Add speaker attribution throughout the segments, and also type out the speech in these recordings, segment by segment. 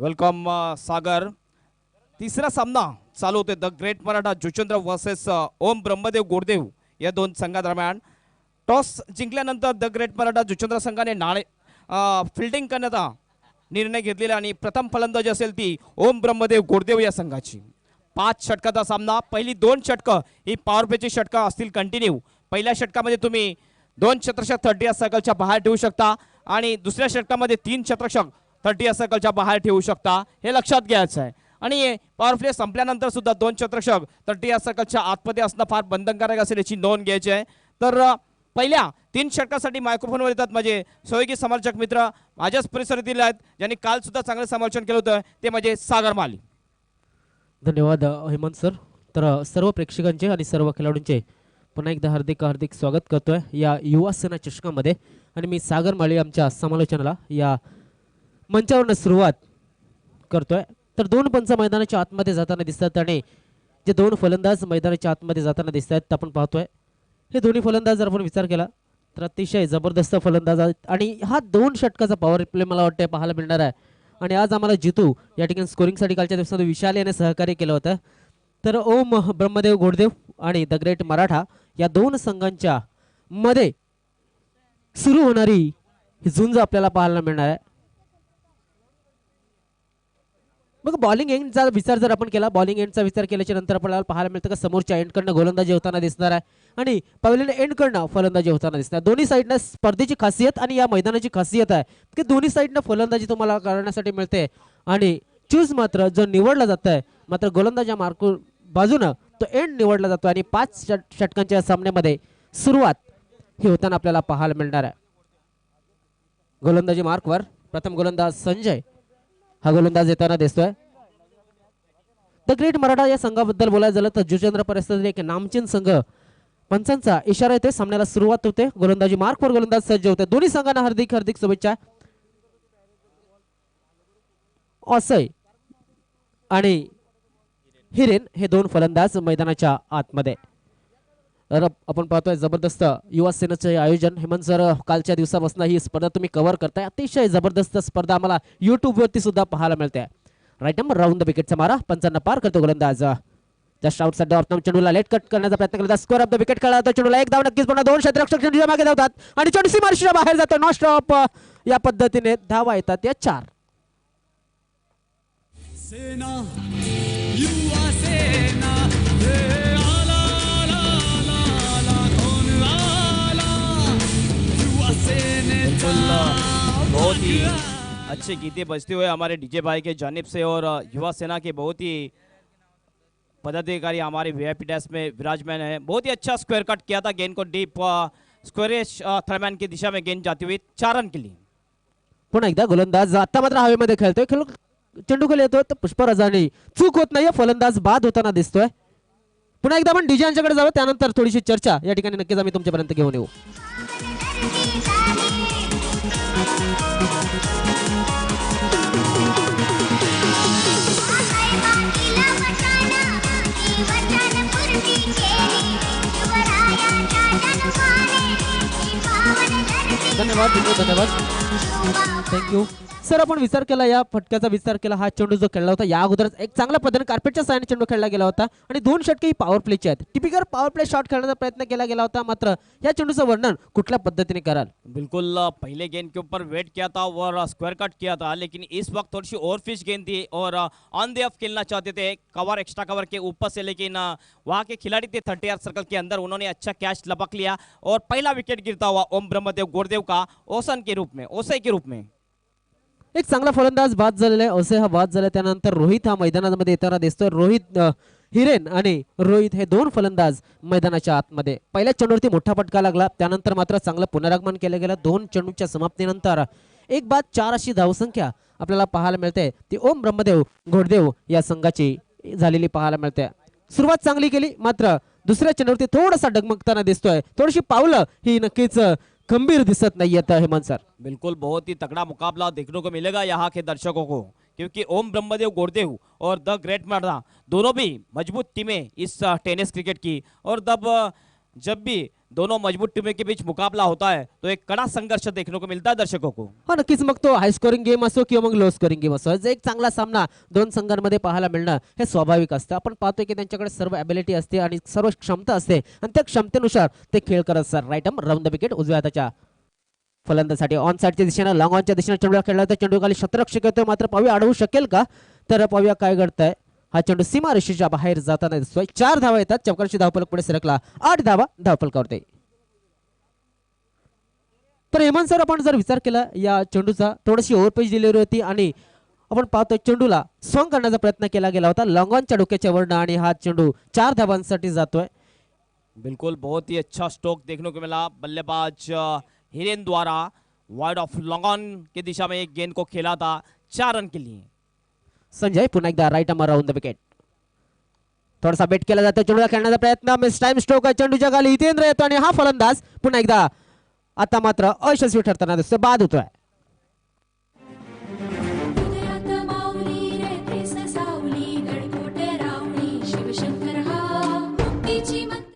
Speaker 1: Welcome सागर. तिसरा सामना चालू होते the great Maratha Juchandra versus Om Brahmadev Goddev या दोन संघादरम्यान. टॉस जिंकल्यानंतर द ग्रेट मराठा जुचंद्र संघाने फिल्डिंग करण्याचा निर्णय घेतलेला आणि प्रथम फलंदाजी असेल ती ओम ब्रह्मदेव गोडदेव या संघाची. 5 षटकाचा सामना. पहिली 2 षटकं ही पॉवर प्लेची षटकं असतील कंटिन्यू. पहिल्या षटकामध्ये तुम्ही 2 शतरक्षक 30 या सर्कलच्या बाहेर ठेवू शकता आणि दुसऱ्या षटकामध्ये 3 शतरक्षक 30 या सर्कलच्या बाहेर ठेवू शकता. हे लक्षात घ्यायचं आहे. आणि पॉवर प्ले संपल्यानंतर सुद्धा 2 शतरक्षक 30 या सर्कलच्या आतमध्ये असणं फार बंधनकारक असेल याची नोंद घ्यायची आहे. तर पहिल्या 3 षटकासाठी मायक्रोफोनवर येतात माझे सहयोगी समालोचक मित्र माझ्याच परिसरातील आहेत ज्यांनी काल सुद्धा चांगलं समालोचन केलं होतं. ते म्हणजे सागर माली.
Speaker 2: धन्यवाद हेमंत सर. तर सर्व प्रेक्षकांचे आणि सर्व खेळाडूंचे पुन्हा एकदा हार्दिक हार्दिक स्वागत करतोय या युवा सेना चषकामध्ये. आणि मी सागर माळी आमच्या समालोचनाला या मंचावरून सुरुवात करतोय. तर 2 पंच मैदानाच्या आतमध्ये जाताना दिसतात आणि जे 2 फलंदाज मैदानाच्या आतमध्ये जाताना दिसत आहेत आपण पाहतोय हे दोन्ही फलंदाज जर आपण विचार केला तर अतिशय जबरदस्त फलंदाज आहेत. आणि हा 2 षटकाचा पॉवर प्ले मला वाटतं पाहायला मिळणार आहे. आणि आज आम्हाला जितू या ठिकाणी स्कोरिंगसाठी कालच्या दिवसामध्ये विशाल याने सहकार्य केलं होतं. तर ओम ब्रह्मदेव गोडदेव आणि द ग्रेट मराठा या 2 संघांच्या मध्ये सुरू होणारी ही झुंज आपल्याला पाहायला मिळणार आहे. मग बॉलिंग एंडचा विचार जर आपण केला, बॉलिंग एंडचा विचार केल्याच्या नंतर आपल्याला पाहायला मिळतं का समोरच्या एंडकडनं गोलंदाजी होताना दिसणार आहे आणि पवेलियन एंडकडनं फलंदाजी होताना दिसणार. दोन्ही साईडनं स्पर्धेची खासियत आणि या मैदानाची खासियत आहे की दोन्ही साईडनं फलंदाजी तुम्हाला करण्यासाठी मिळते. आणि चूज मात्र जो निवडला जात आहे मात्र गोलंदाजा मार्कून बाजूनं तो एंड निवडला जातो. आणि 5 षटकांच्या सामन्यामध्ये सुरुवात ही होताना आपल्याला पाहायला मिळणार आहे. गोलंदाजी मार्कवर प्रथम गोलंदाज संजय हा गोलंदाज येताना दिसतोय. द ग्रेट मराठा या संघाबद्दल बोलायचं झालं तर जुचंद्र परिस्थितीत एक नामचीन संघ. पंचांचा इशारा येते, सामन्याला सुरुवात होते. गोलंदाजी मार्कवर गोलंदाज सज्ज होते. दोन्ही संघांना हार्दिक हार्दिक शुभेच्छा. ऑसय आणि हिरेन हे 2 फलंदाज मैदानाच्या आतमध्ये. तर आपण पाहतोय जबरदस्त युवा सेनेचे आयोजन. हेमंत सर कालच्या दिवसापासून ही स्पर्धा तुम्ही कव्हर करताय. अतिशय जबरदस्त स्पर्धा आम्हाला युट्यूब वरती सुद्धा पाहायला मिळते. राईट नंबर राऊंड द विकेटचा मारा. पंचांना पार करतो गोलंदाज. जस्ट आउट साइड ऑफ चेंडूला लेट कट करण्याचा प्रयत्न करतात. स्कोर ऑफ द विकेट खेळला जातो. चेंडूला 1 धाव नक्कीच पुन्हा 2 क्षेत्ररक्षक चेंडूच्या मागे धावतात आणि चेंडू सीमारेषेच्या बाहेर जातो. नॉट स्टॉप या पद्धतीने धावा येतात या 4.
Speaker 3: सेना युवा सेना आला आला आला कोण आला युवा सेनेचा
Speaker 1: बहुत ही अच्छे गीते बजते हुए हमारे डीजे भाई के जानिब से और युवा सेना के बहुत ही पदाधिकारी हमारे वीआईपी डैश में विराजमान है. बहुत ही अच्छा स्क्वायर कट किया था, गेंद को डीप स्क्वेरिश थर्डमैन की दिशा में गेंद जाती हुई 4 रन के लिए.
Speaker 2: पुन्हा एकदा गोलंदाज आता मात्र हवेमध्ये खेळतोय. चेंडू खाली येतो तर पुष्पराजाने चूक होत नाहीये. फलंदाज बाद होताना दिसतोय. पुन्हा एकदा आपण डीजे यांच्याकडे जाऊ, त्यानंतर थोडीशी चर्चा या ठिकाणी नक्कीच आम्ही तुमच्यापर्यंत घेऊन येऊ. धन्यवाद धन्यवाद थँक्यू सर. आपण विचार केला या फटक्याचा विचार केला. हा चेंडू जो खेळला होता या अगोदरच एक चांगल्या पद्धतीने कार्पेटच्या साहाय्याने चेंडू खेळला गेला होता आणि 2 षटके ही पॉवर प्लेची आहेत. टिपिकल पॉवर प्ले शॉट खेळण्याचा प्रयत्न केला गेला होता. मात्र या चेंडूचं वर्णन कुठल्या पद्धतीने कराल?
Speaker 1: बिल्कुल पहले गेंद के ऊपर वेट किया था और स्क्वायर कट किया था, लेकिन इस वक्त थोड़ी सी ओवरफिश गेंद थी और ऑन द ऑफ खेलना चाहते थे कवर एक्स्ट्रा कवर के ऊपर से, लेकिन वहाँ के खिलाड़ी थे 30 यार्ड सर्कल के अंदर, उन्होंने अच्छा कैच लपक लिया और पहला विकेट गिरता हुआ ओम ब्रह्मदेव गोडदेव का ओसन के रूप में, ओसई के रूप में.
Speaker 2: एक चांगला फलंदाज बाद झालेला आहे. असे हा बाद झाला. त्यानंतर रोहित हा मैदानामध्ये येताना दिसतोय. रोहित हिरेन आणि रोहित हे 2 फलंदाज मैदानाच्या आतमध्ये. पहिल्या चेंडूवरती मोठा फटका लागला, त्यानंतर मात्र चांगलं पुनरागमन केलं गेलं. 2 चेंडूच्या समाप्तीनंतर 1 बाद 4 अशी धावसंख्या आपल्याला पाहायला मिळते. ती ओम ब्रह्मदेव गोडदेव या संघाची झालेली पाहायला मिळते. सुरुवात चांगली केली, मात्र दुसऱ्या चेंडूवरती थोडासा डगमगताना दिसतोय. थोडीशी पावलं ही नक्कीच गंभीर दिसत नहीं है हेमंत सर.
Speaker 1: बिल्कुल बहुत ही तगड़ा मुकाबला देखने को मिलेगा यहाँ के दर्शकों को, क्योंकि ओम ब्रह्मदेव गोडदेव और द ग्रेट मराठा दोनों भी मजबूत टीमें इस टेनिस क्रिकेट की. और तब जब भी दोनों मजबूत टीमों के बीच मुकाबला होता है तो एक कड़ा संघर्ष देखने को मिलता है दर्शकों को.
Speaker 2: हो नक्कीच मग तो हाय स्कोरिंग गेम असो किंवा मग लो स्कोरिंग गेम असो एक चांगला सामना दोन संघांमध्ये पाहायला मिळणं हे स्वाभाविक असतं. आपण पाहतोय की त्यांच्याकडे सर्व ॲबिलिटी असते आणि सर्व क्षमता असते आणि त्या क्षमतेनुसार ते खेळ करत असतात. Right arm round the wicket उजव्या हाताच्या फलंदाजासाठी ऑन साईडच्या दिशेने लॉंग ऑनच्या दिशेने चेंडू खेळला होता. चेंडू खाली शतरक्षक येतोय मात्र पाहूया अडवू शकेल का. तर पाहूया काय घडतंय. हा चेंडू सीमा रेषेच्या बाहेर जाताना दिसतोय. 4 धावा येतात. चौकारशी धावफलक पुढे सरकला. 8 धावा धावफलकावरती. तर हेमंत सर आपण जर विचार केला या चेंडूचा थोडीशी ओव्हरपेज डिलिव्हरी होती आणि आपण पाहतोय चेंडूला स्वंग करण्याचा प्रयत्न केला गेला होता लॉंग ऑनच्या डोक्याच्या वरनं आणि हा चेंडू 4 धावांसाठी जातोय.
Speaker 1: बिल्कुल बहुत ही अच्छा स्ट्रोक देखने को मिला. बल्लेबाज हिरेन द्वारा वाइड ऑफ लॉन्ग ऑन की दिशा में एक गेंद को खेला था 4 रन के लिए.
Speaker 2: संजय पुन्हा एकदा right arm round the wicket. थोडासा बेट केला जातो. चेंडूला खेळण्याचा प्रयत्न मिस टाइम स्ट्रोक आहे. चेंडूच्या खाली हितेंद्र येतो आणि हा फलंदाज पुन्हा एकदा आता मात्र अयशस्वी ठरताना दिसतोय. बाद होतोय.
Speaker 4: हृदयात माऊली रे सावली गडकोटे रावणी शिवशंकर हा मुक्तीची मंत्र.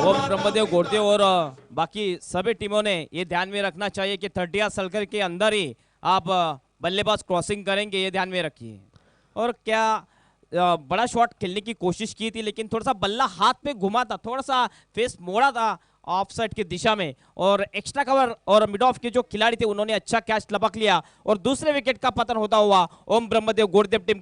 Speaker 1: ओम ब्रह्मदेव गोड़देव और बाकी सभी टीमों ने ये ध्यान में रखना चाहिए कि 30 सर्कल के अंदर ही आप बल्लेबाज क्रॉसिंग करेंगे, ये ध्यान में रखिए. और क्या बड़ा शॉट खेलने की कोशिश की थी लेकिन थोड़ा सा बल्ला हाथ पे घुमा था, थोड़ा सा फेस मोड़ा था ऑफ साइड की दिशा में और एक्स्ट्रा कवर और मिड ऑफ के जो खिलाड़ी थे उन्होंने अच्छा कैच लपक लिया और दूसरे विकेट का पतन होता हुआ ओम ब्रह्मदेव गोड़देव टीम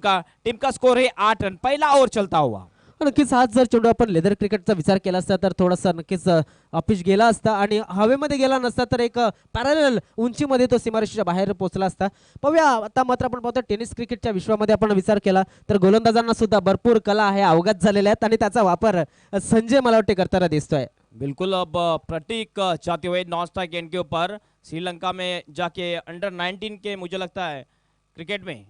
Speaker 1: का स्कोर है 8 रन. पहला ओवर चलता हुआ.
Speaker 2: नक्कीच हाच जर चेंडू आपण लेदर क्रिकेटचा विचार केला असता तर थोडासा नक्कीच अपिश गेला असता आणि हवेमध्ये गेला नसता तर एक पॅरलल उंचीमध्ये तो सीमारेषेच्या बाहेर पोहोचला असता. पाहूया आता मात्र आपण पाहतो टेनिस क्रिकेटच्या विश्वामध्ये आपण विचार केला तर गोलंदाजांना सुद्धा भरपूर कला आहे अवगत झालेल्या आहेत आणि त्याचा वापर संजय मला वाटते करताना दिसतोय.
Speaker 1: बिल्कुल. अब प्रतीक चाहते हुए नॉन स्ट्राइक गेंद के ऊपर श्रीलंका में जाके अंडर 19 के मुझे लगता है क्रिकेट में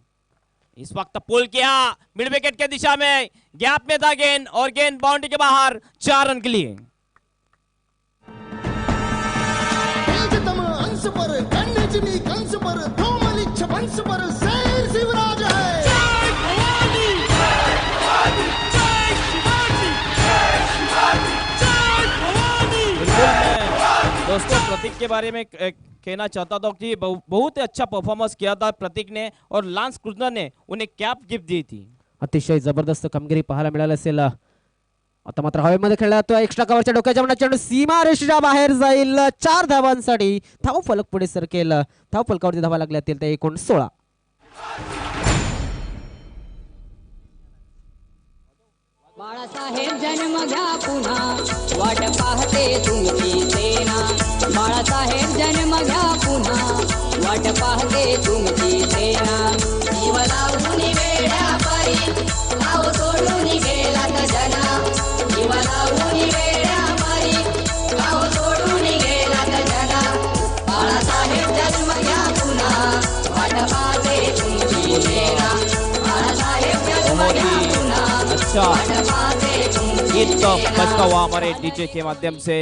Speaker 1: इस वक्त पुल किया मिड विकेट के दिशा में गैप में था गेंद और गेंद बाउंड्री के बाहर 4 रन के लिए.
Speaker 5: तेजतम अंश पर कन्याजिनी कंस पर धूमलिच्छ वंश पर शेर शिवराज है. जय भवानी जय भवानी जय शिवाजी जय शिवाजी जय भवानी.
Speaker 1: दोस्तों प्रतीक के बारे में कहना चाहता था कि बहुत ही अच्छा परफॉर्मेंस किया था प्रतीक ने और लांस क्रूजनर ने उन्हें कैप गिफ्ट दी थी.
Speaker 2: अतिशय जबरदस्त कामगिरी पाहायला मिळाली असेल. आता मात्र हवेमध्ये खेळला तो एक्स्ट्रा कव्हरच्या डोक्याच्या मनात चेंडू सीमा रेषेच्या बाहेर जाईल. 4 धावांसाठी धाव फलक पुढे सरकेल. धाव फलकावरती धावा लागल्या असतील ते एकूण 16.
Speaker 6: बाळासाहेब जन्म घ्या पुन्हा वाट पाहते तुमची सेना. बाळासाहेब जन्म घ्या पुन्हा वाट पाहते तुमची सेना. जीव लावून वेड्या परी गाव सोडून गेलात जना. जीव लावून वेड्या परी गाव सोडून गेलात जना. बाळासाहेब जन्म घ्या पुन्हा वाट पाहते तुमची सेना. बाळासाहेब जन्म घ्या पुन्हा.
Speaker 1: अच्छा गीत बजता हुआ हमारे डीजे के माध्यम से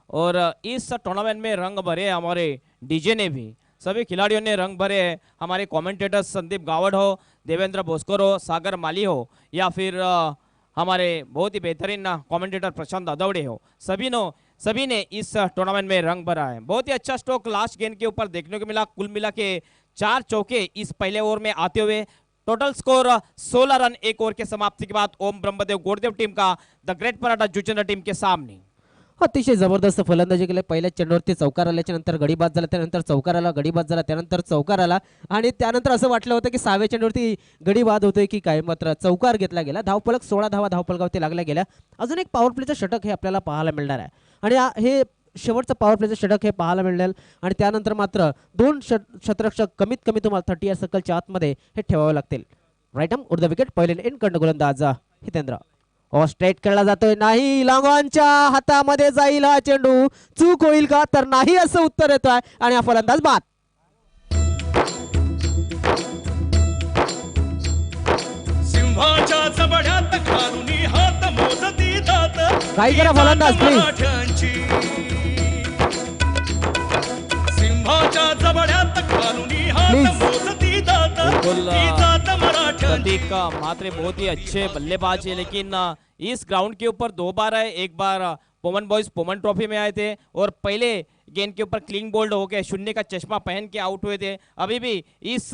Speaker 1: और इस टूर्नामेंट में रंग भरे हमारे डीजे ने भी. सभी खिलाड़ियों ने रंग भरे. हमारे कमेंटेटर्स संदीप गावड़ हो, देवेंद्र भोस्कर हो, सागर माली हो या फिर हमारे बहुत ही बेहतरीन कमेंटेटर प्रशांत अदौड़े हो, सभी ने इस टूर्नामेंट में रंग भरा है. बहुत ही अच्छा स्ट्रोक लास्ट गेंद के ऊपर देखने को मिला. कुल मिला के 4 चौके इस पहले ओवर में आते हुए टोटल स्कोर 16 रन एक ओवर के समाप्ति के बाद ओम ब्रह्मदेव गोड़देव टीम का the great Maratha Juchandra team के सामने.
Speaker 2: अतिशय जबरदस्त फलंदाजी केली. पहिल्या चेंडूवरती चौकार आल्याच्या नंतर गडी बाद झाला, त्यानंतर चौकार आला, गडी बाद झाला, त्यानंतर चौकार आला आणि त्यानंतर असं वाटलं होतं की 6व्या चेंडूवरती गडी बाद होतोय की काय, मात्र चौकार घेतला गेला. धावफलक 16 धावा धावफलकावरती लागल्या गेल्या. अजून एक पॉवर प्लेचं षटक हे आपल्याला पाहायला मिळणार आहे आणि हे शेवटचं पॉवर प्लेचं षटक हे पाहायला मिळेल आणि त्यानंतर मात्र 2 शतरक्षक कमीत कमी तुम्हाला 30 सर्कलच्या आतमध्ये हे ठेवावे लागतील. Right arm the wicket. पहिले एंड कडनं गोलंदाज हितेंद्र. स्ट्रेट खेळला जातोय नाही. लांगॉनच्या हातामध्ये जाईल हा चेंडू. चूक होईल का तर नाही असं उत्तर येतोय आणि हा फलंदाज बाद.
Speaker 3: सिंहाच्या जबड्यात घालून हात मोजती दात.
Speaker 2: काही करा फलंदाज प्लीज.
Speaker 3: मराठ्यांची
Speaker 2: प्लीज
Speaker 3: मोजती जात
Speaker 1: बिल्कुल,
Speaker 3: ही जात मराठ्यांची
Speaker 1: प्रतीक म्हात्रे बहुत ही अच्छे बल्लेबाज है, लेकिन इस ग्राउंड के ऊपर 2 बार आए। एक बार पोमन बॉयज पोमन ट्रॉफी में आए थे और पहले गेंद के ऊपर क्लीन बोल्ड होके शून्य का चश्मा पहन के आउट हुए थे। अभी भी इस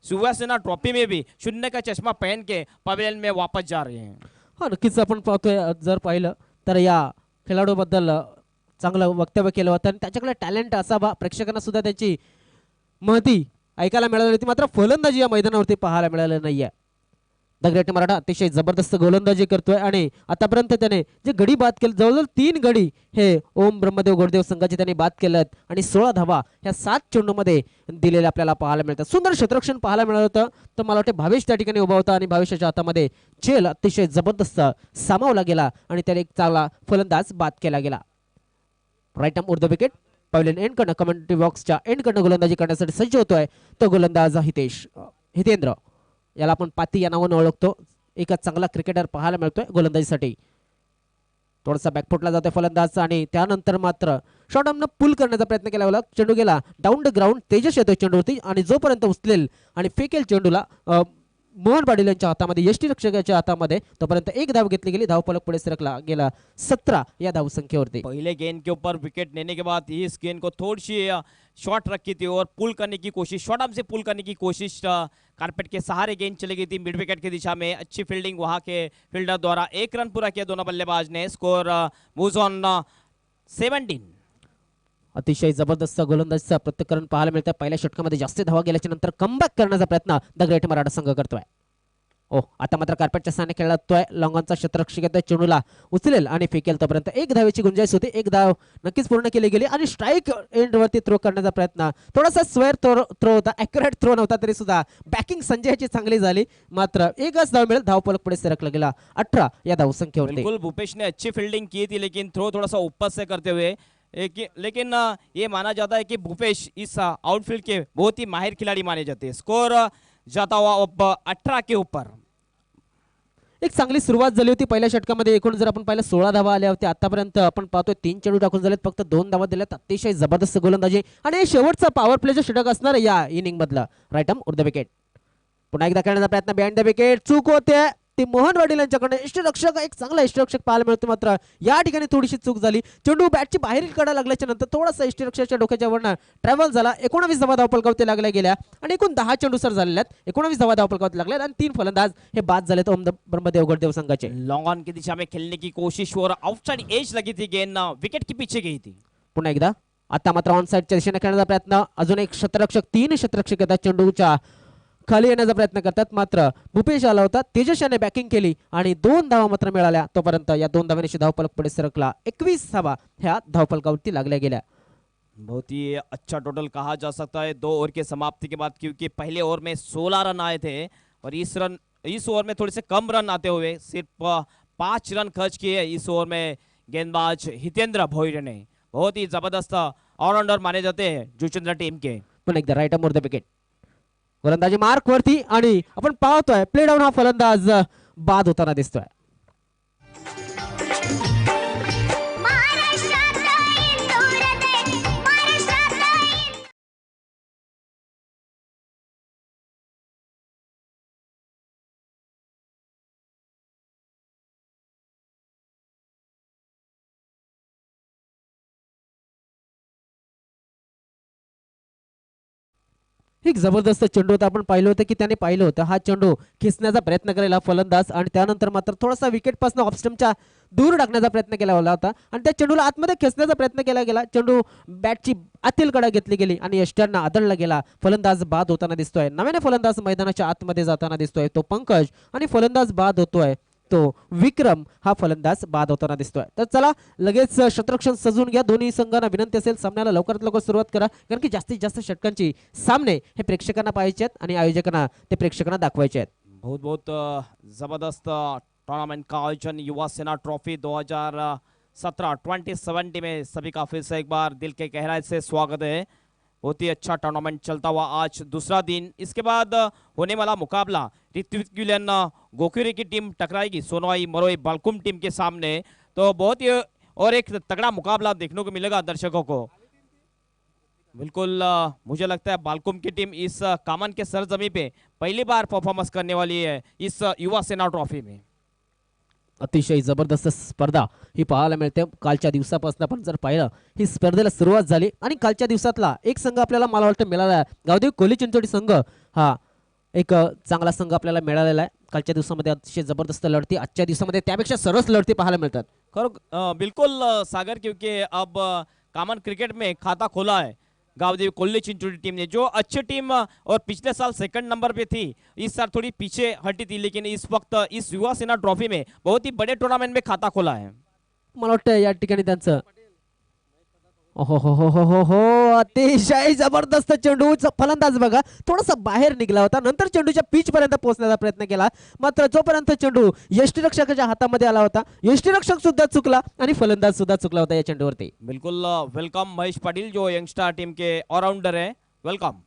Speaker 1: शिवसेना ट्रॉफी में भी शून्य का चश्मा पहन के पवेलियन में वापस जा रहे हैं।
Speaker 2: हा नक्कीच आपण पाहतोय जर पाहिलं तर या खेळाडूबद्दल चांगलं वक्तव्य केलं होतं आणि त्याच्याकडे टॅलेंट असावा, प्रेक्षकांना सुद्धा त्याची महती ऐकायला मिळाली होती, मात्र फलंदाजी या मैदानावरती पाहायला मिळालं नाहीये. द ग्रेट मराठा अतिशय जबरदस्त गोलंदाजी करतोय आणि आतापर्यंत त्याने जे गडी बाद केले जवळजवळ 3 गडी हे ओम ब्रह्मदेव गोडदेव संघाचे त्यांनी बाद केलेत आणि 16 धावा ह्या 7 चेंडूमध्ये दिलेल्या आपल्याला पाहायला मिळतात. सुंदर क्षेत्ररक्षण पाहायला मिळालं होतं. तर मला वाटतं भावेश त्या ठिकाणी उभा होता आणि भावेशाच्या हातामध्ये झेल अतिशय जबरदस्त सामावला गेला आणि त्याला एक चांगला फलंदाज बाद केला गेला. Right arm over the wicket pavilion end कडनं कमेंट्री बॉक्सच्या एंड कडनं गोलंदाजी करण्यासाठी सज्ज होतोय तो गोलंदाज हितेंद्र, याला आपण पाती या नावाने ओळखतो. एक चांगला क्रिकेटर पाहायला मिळतोय गोलंदाजीसाठी. थोडासा बॅकफुटला जातोय फलंदाज आणि त्यानंतर मात्र शॉर्ट आर्मनं पुल करण्याचा प्रयत्न केला गेला. चेंडू गेला डाऊन द ग्राउंड. तेजस येतोय चेंडूवरती आणि जोपर्यंत उचलेल आणि फेकेल चेंडूला मोहन पाटील यांच्या हातामध्ये यष्टीरक्षकाच्या हातामध्ये तोपर्यंत एक धाव घेतली गेली. धावफलक पुढे सरकला गेला 17 या धावसंख्येवरती.
Speaker 1: पहले गेंद के ऊपर विकेट लेने के बाद इस गेंद को थोड़ी सी शॉर्ट रखी थी और पुल करने की कोशिश, शॉर्ट आर्म से पुल करने की कोशिश, कारपेट के सहारे गेंद चली गई थी मिड विकेट की दिशा में. अच्छी फील्डिंग वहां के फील्डर द्वारा. 1 रन पूरा किया दोनों बल्लेबाज ने. Score moves on 17.
Speaker 2: अतिशय जबरदस्त गोलंदाजीचा प्रत्येकरण पाहायला मिळतं. पहिल्या षटकामध्ये जास्त धावा गेल्याच्या नंतर कमबॅक करण्याचा प्रयत्न द ग्रेट मराठा संघ करतोय. आता मात्र कार्पेटच्या साने खेळतोय. लॉंगॉनचा क्षेत्ररक्षक येतोय, चेंडूला उचलेल आणि फेकेल तोपर्यंत एक धावेची गुंजाईश होती. एक धाव नक्कीच पूर्ण केली गेली आणि स्ट्राईक एंड वरती थ्रो करण्याचा प्रयत्न. थोडासा स्क्वेअर थ्रो होता, ॲक्युरेट थ्रो नव्हता तरी सुद्धा बॅकिंग संजयची चांगली झाली. मात्र एकच धाव मिळेल. धावफलक पुढे सरकला गेला 18 या धावसंख्येवरती.
Speaker 1: बिल्कुल भूपेश ने अच्छी फील्डिंग की थी, लेकिन थ्रो थोड़ा सा ऊपर से करते हुए लेकिन ये माना जाता है कि भूपेश इस आउटफील्ड के बहुत ही माहिर खिलाड़ी माने जाते हैं. स्कोर जाता हुआ अब 18 के ऊपर.
Speaker 2: एक चांगली सुरुवात झाली होती पहिल्या षटकामध्ये. एकूण जर आपण पाहिलं 16 धावा आल्या होत्या. आतापर्यंत आपण पाहतोय 3 चेंडू टाकून झालेत, फक्त 2 धावा दिल्यात. अतिशय जबरदस्त गोलंदाजी आणि हे शेवटचा पॉवर प्लेचं षटक असणार या इनिंग मधलं. राईट आर्म उर्ध विकेट पुन्हा एकदा खेळण्याचा प्रयत्न बिहाइंड द विकेट. चूक होते ती मोहन पाटील यांच्याकडे. इष्टरक्षक एक चांगला इष्टरक्षक पाहायला मिळतो, मात्र या ठिकाणी थोडीशी चूक झाली. चेंडू बॅटची बाहेरील कडा लागल्याच्या नंतर थोडासा इष्टरक्षकाच्या डोक्याच्या वरनं ट्रॅव्हल झाला. 19 धावा धावफलकावरती लागल्या गेल्या आणि एकूण 10 चेंडू सर झालेल्या आहेत. 19 धावा धावफलकावरती लागल्यात आणि 3 फलंदाज हे बाद झालेत ओम ब्रह्मदेव गोडदेव संघाचे.
Speaker 1: लॉन्ग ऑन की दिशा में खेलने की कोशिश और आउटसाइड एज लगी थी, गेंद विकेट के पीछे गई थी.
Speaker 2: पुन्हा एकदा आता मात्र ऑन साइडच्या दिशेने खेळण्याचा प्रयत्न. अजून एक क्षेत्ररक्षक 3 क्षेत्ररक्षक येतात चेंडूच्या खाली येण्याचा प्रयत्न करतात, मात्र भूपेश आला होता. तेजस याने बॅकिंग केली आणि 2 धावा मात्र मिळाल्या. तोपर्यंत या 2 धावांनी धावफलक पुढे सरकला. 21 धावा ह्या धावफलकावरती लागल्या गेल्या.
Speaker 1: बहुत ही अच्छा टोटल कहा जा सकता है 2 ओवर के समाप्ति के बाद, क्योंकि पहले ओवर में 16 रन आए थे और इस ओवर में थोड़े से कम रन आते हुए सिर्फ 5 रन खर्च किए इस ओवर में गेंदबाज हितेंद्र भोईर ने. बहुत ही जबरदस्त ऑलराउंडर माने जाते हैं जुचंद्र टीम के.
Speaker 2: पुन्हा एकदा राईट आर्म विकेट गोलंदाजी मार्क वरती आणि आपण पाहतोय प्ले डाऊन हा फलंदाज बाद होताना दिसतोय. एक जबरदस्त चेंडू होता. आपण पाहिलं होतं की त्याने पाहिलं होतं हा चेंडू खेचण्याचा प्रयत्न केलेला फलंदाज आणि त्यानंतर मात्र थोडासा विकेट पासून ऑफ स्टंपच्या दूर टाकण्याचा प्रयत्न केला होता आणि त्या चेंडूला आतमध्ये खेचण्याचा प्रयत्न केला गेला. चेंडू बॅटची आतील कडा घेतली गेली आणि यष्ट्यांना आदळला गेला. फलंदाज बाद होताना दिसतोय. नव्याने फलंदाज मैदानाच्या आतमध्ये जाताना दिसतोय तो पंकज आणि फलंदाज बाद होतोय तो विक्रम. हा फलंदाज बाद होताना दिसतोय. तर चला लगेच क्षेत्ररक्षण सजून घ्या. दोन्ही संघांना विनंती असेल सामन्याला लवकरात लवकर सुरुवात करा, कारण की जास्तीत जास्त षटकांची सामने हे प्रेक्षकांना पाहायचे आहेत आणि आयोजकांना ते प्रेक्षकांना दाखवायचे आहेत.
Speaker 1: बहुत बहुत जबरदस्त टूर्नामेंट का आयोजन युवा सेना ट्रॉफी 2017 2070 में सभी का फिर से एक बार दिल के गहराई से स्वागत है. बहुत ही अच्छा टूर्नामेंट चलता हुआ आज दूसरा दिन. इसके बाद होने वाला मुकाबला ऋत्विक विलियन गोखुरे की टीम टकराएगी सोनवाई मरोई बालकुम टीम के सामने. तो बहुत ही और एक तगड़ा मुकाबला देखने को मिलेगा दर्शकों को. बिल्कुल मुझे लगता है बालकुम की टीम इस कामन के सरजमी पे पहली बार परफॉर्मेंस करने वाली है इस युवा सेना ट्रॉफी में.
Speaker 2: अतिशय जबरदस्त स्पर्धा ही पाहायला मिळते. कालच्या दिवसापासून आपण जर पाहिलं ही स्पर्धेला सुरुवात झाली आणि कालच्या दिवसातला एक संघ आपल्याला मला वाटतं मिळाला आहे. गावदेवी कोल्हे चिंचोली संघ हा एक चांगला संघ आपल्याला मिळालेला आहे. कालच्या दिवसामध्ये अतिशय जबरदस्त लढती, आजच्या दिवसामध्ये त्यापेक्षा सरस लढती पाहायला मिळतात.
Speaker 1: बिल्कुल सागर, क्योंकि अब कामन क्रिकेट में खाता खोला है गावदेवी कोल्ले चिंचोली टीम ने, जो अच्छी टीम और पिछले साल सेकंड नंबर पे थी, इस साल थोड़ी पीछे हटी थी, लेकिन इस वक्त इस युवा सेना ट्रॉफी में बहुत ही बड़े टूर्नामेंट में खाता खोला है.
Speaker 2: मला वाटतं या ठिकाणी त्यांचं हो अतिशय जबरदस्त चेंडूचा फलंदाज बघा थोडासा बाहेर निघाला होता, नंतर चेंडूच्या पिच पर्यंत पोहोचण्याचा प्रयत्न केला, मात्र जोपर्यंत चेंडू यष्टीरक्षकाच्या हातामध्ये आला होता यष्टीरक्षक सुद्धा चुकला आणि फलंदाज सुद्धा चुकला होता या चेंडूवरती.
Speaker 1: बिल्कुल वेलकम महेश पाटिल जो यंगस्टार टीम के ऑलराउंडर है, वेलकम.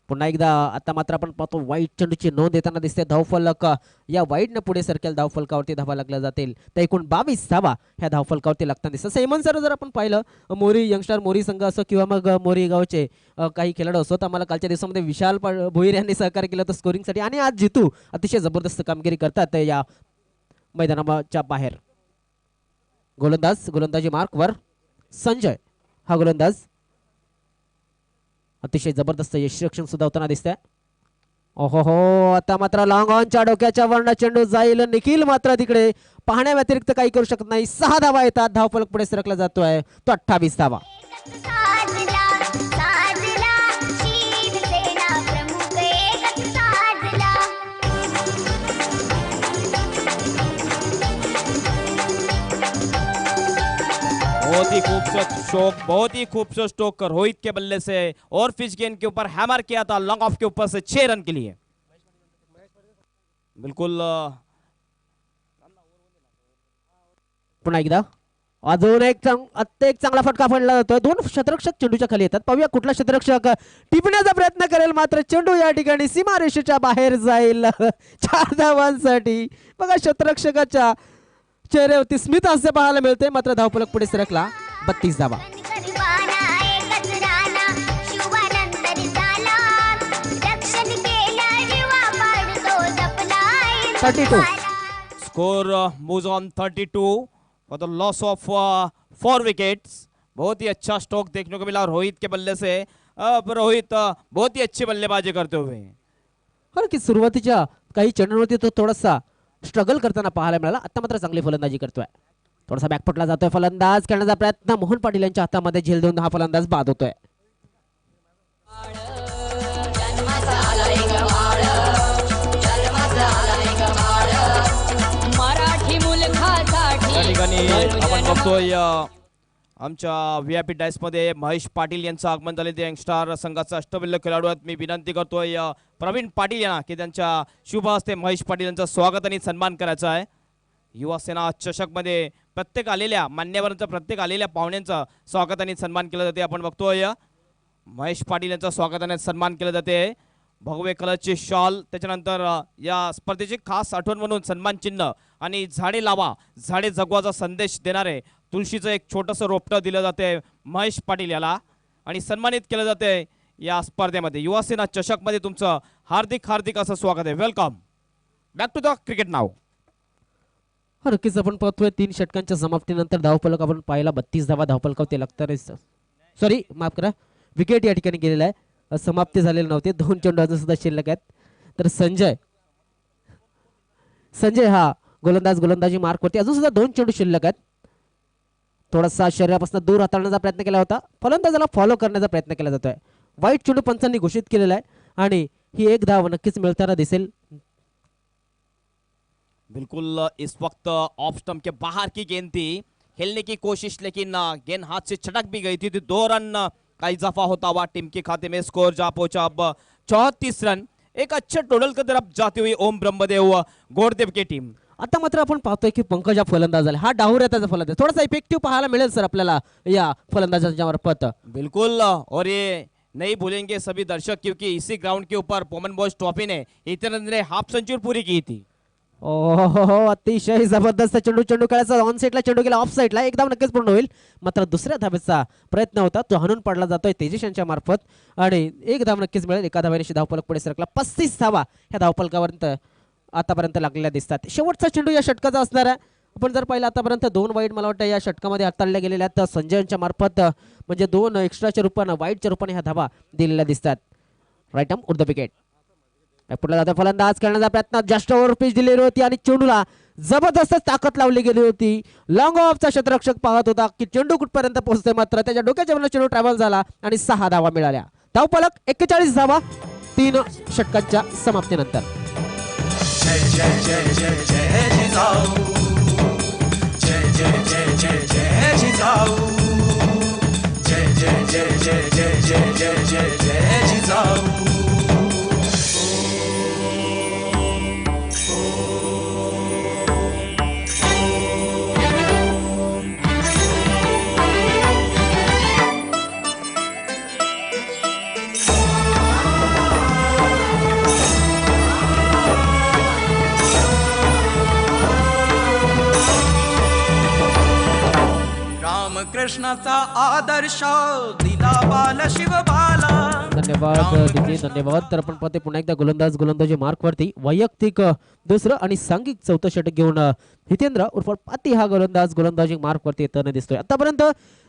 Speaker 2: पुन्हा एकदा आता मात्र आपण पाहतो वाईट चेंडूची नोंद देताना दिसते. धावफलक या वाईटनं पुढे सरकेल धावफलकावरती धावा लागल्या जातील, तर एकूण 22 धावा ह्या धावफलकावरती लागताना दिसतात. सैमन सर जर आपण पाहिलं मोरी यंगस्टर मोरी संघ असो किंवा मग मोरी गावचे काही खेळाडू असो, तर आम्हाला कालच्या दिवसामध्ये विशाल भोईर यांनी सहकार्य केलं होतं स्कोरिंगसाठी आणि आज जितू अतिशय जबरदस्त कामगिरी करतात या मैदानाच्या बाहेर. गोलंदाजी मार्कवर संजय हा गोलंदाज अतिशय जबरदस्त यशरक्षण सुद्धा होताना दिसतंय. आता मात्र लॉंग ऑनच्या डोक्याच्या वरनं चेंडू जाईल, निखिल मात्र तिकडे पाहण्या व्यतिरिक्त काही करू शकत नाही. 6 धावा येतात, धावफलक पुढे सरकला जातोय तो 28 धावा.
Speaker 7: साजला साजला शिवसेना प्रमुख एकच साजला.
Speaker 1: बहुत ही खूबसूरत स्ट्रोक रोहित के बल्ले से और फिश गेंद के ऊपर हैमर किया था लॉन्ग ऑफ के ऊपर से 6 रन के लिए. बिल्कुल
Speaker 2: पुन्हा एकदा अजून एक चांगला फटका पडला जातोय. 2 क्षेत्ररक्षक चेंडूच्या खाली येतात. पाहूया कुठला क्षेत्ररक्षक टिपण्याचा प्रयत्न करेल, मात्र चेंडू या ठिकाणी सीमारेषेच्या बाहेर जाईल 4 धावांसाठी. बघा क्षेत्ररक्षकाच्या चेहऱ्यावरती स्मित हास्य पाहायला मिळते, मात्र धावफलक पुढे सरकला 32 धावा.
Speaker 7: गरबाना एकच राणा शिवानंतर झाला. रक्षण केलं जीवा पाडतो जपला.
Speaker 2: 32.
Speaker 1: Score moves on 32 for the loss of 4 wickets. बहुत ही अच्छा स्ट्रोक देखने को मिला रोहित के बल्ले से. अब रोहित बहुत ही अच्छी बल्लेबाजी करते हुए.
Speaker 2: कारण की सुरुवातीच्या काही चेंडूंवरती तो थोडासा स्ट्रगल करताना पाहायला मिळाला. आता मात्र चांगली फलंदाजी करतोय. थोडासा बॅकफुटला जातोय, फलंदाज करण्याचा प्रयत्न मोहन पाटील यांच्या हातामध्ये झेल देऊन हा फलंदाज बाद होतोय.
Speaker 6: जन्माचा आला एक बाळ, जन्माचा आला एक बाळ, मराठी मुलखासाठी
Speaker 1: या ठिकाणी आपण बघतोय आमच्या व्हीआयपी डायस मध्ये महेश पाटील यांचं आगमन झाले. ते यंगस्टार संघाचा अष्टबल्ल खेळाडू आहेत. मी विनंती करतोय प्रवीण पाटील यांना की त्यांच्या शुभ हस्ते महेश पाटील यांचं स्वागत आणि सन्मान करायचा आहे. युवा सेना चषक मध्ये प्रत्येक आलेल्या मान्यवरांचं प्रत्येक आलेल्या पाहुण्यांचं स्वागत आणि सन्मान केलं जाते. आपण बघतोय महेश पाटील यांचं स्वागत आणि सन्मान केलं जाते. भगवे कलरची शॉल, त्याच्यानंतर या स्पर्धेची खास आठवण म्हणून सन्मान चिन्ह आणि झाडे लावा झाडे जगवाचा संदेश देणारे तुळशीचं एक छोटंसं रोपटं दिलं जाते महेश पाटील याला आणि सन्मानित केलं जाते या स्पर्धेमध्ये. युवा सेना चषकमध्ये तुमचं हार्दिक हार्दिक असं स्वागत आहे. Welcome back to the cricket नाव.
Speaker 2: नक्कीच आपण पाहतोय 3 षटकांच्या समाप्तीनंतर धावफलक आपण पाहिला 32 धावा धावफलकावरती लागतात. सॉरी माफ करा, विकेट या ठिकाणी गेलेला आहे, समाप्ती झालेली नव्हती. 2 चेंडू अजून सुद्धा शिल्लक आहेत. तर संजय हा गोलंदाजी मार्कवरती अजून सुद्धा 2 चेंडू शिल्लक आहेत. थोडासा शरीरापासून दूर हाताळण्याचा प्रयत्न केला होता, फलंदाजाला फॉलो करण्याचा प्रयत्न केला जातोय. वाईट चेंडू पंचांनी घोषित केलेला आहे आणि ही 1 धाव नक्कीच मिळताना दिसेल.
Speaker 1: बिल्कुल इस वक्त ऑफ स्टंप के बाहर की गेंद थी, खेलने की कोशिश, लेकिन गेंद हाथ से छटक भी गई थी. 2 रन का इजाफा होता हुआ टीम के खाते में. स्कोर जा पहुंचा अब 34 रन. एक अच्छे टोटल की तरफ जाती हुई ओम ब्रह्मदेव गोरदेव की टीम.
Speaker 2: आता मात्र आपण पाहतोय की पंकजा फलंदाज झाला, हा डाहुऱ्याचा फलंदाज थोडासा इफेक्टिव्ह पाहायला मिळेल सर आपल्याला या फलंदाजाच्या मार्फत.
Speaker 1: बिल्कुल, और ये नहीं भूलेंगे सभी दर्शक, क्योंकि इसी ग्राउंड के ऊपर पोमन बॉयज ट्रॉफी ने इतने हाफ सेंचुरी पूरी की थी.
Speaker 2: ओहो, अतिशय जबरदस्त चेंडू खेळायचा ऑन साईडला चेंडू गेला ऑफ साईडला एक धाव नक्कीच पूर्ण होईल. मात्र दुसऱ्या धावेचा प्रयत्न होता तो हाणून पडला जातोय तेजस यांच्या मार्फत आणि एक धाव नक्कीच मिळेल. एका धावेने धावफलक पुढे सरकला. 35 धावा ह्या धावफलकापर्यंत आतापर्यंत लागलेल्या दिसतात. शेवटचा चेंडू या षटकाचा असणार आहे. आपण जर पाहिलं आतापर्यंत 2 वाईट मला वाटतं या षटकामध्ये हाताळल्या गेलेल्या आहेत. संजय यांच्या मार्फत म्हणजे 2 एक्स्ट्राच्या रूपानं वाईटच्या रूपाने ह्या धावा दिलेल्या दिसतात. राईट आर्म उड द विकेट. पुढे जाता फलंदाज करण्याचा प्रयत्न जास्त ओव्हर पिच दिलेली होती आणि चेंडूला जबरदस्त ताकद लावली गेली होती. लॉंग ऑफचा क्षेत्ररक्षक पाहत होता की चेंडू कुठपर्यंत पोहोचते. मात्र त्याच्या डोक्याच्या वरनं चेंडू ट्रॅव्हल झाला आणि 6 धावा मिळाल्या. धावफलक 41 धावा 3 षटकांच्या समाप्तीनंतर.
Speaker 3: जय जय जय जय जय जिजाऊ जय जय जय जय जय जिजाऊ जय जय जय जय जय जय जय जय जय जिजाऊ. रामकृष्णाचा आदर्श दिला बाल शिवबाला.
Speaker 2: धन्यवाद दिदी, धन्यवाद. तर आपण पाहते पुन्हा एकदा गोलंदाजी मार्कवरती वैयक्तिक दुसरं आणि सांघिक चौथं षटक घेऊन हितेंद्र उर्फ पाती हा गोलंदाजी मार्कवरती येताना दिसतोय. आतापर्यंत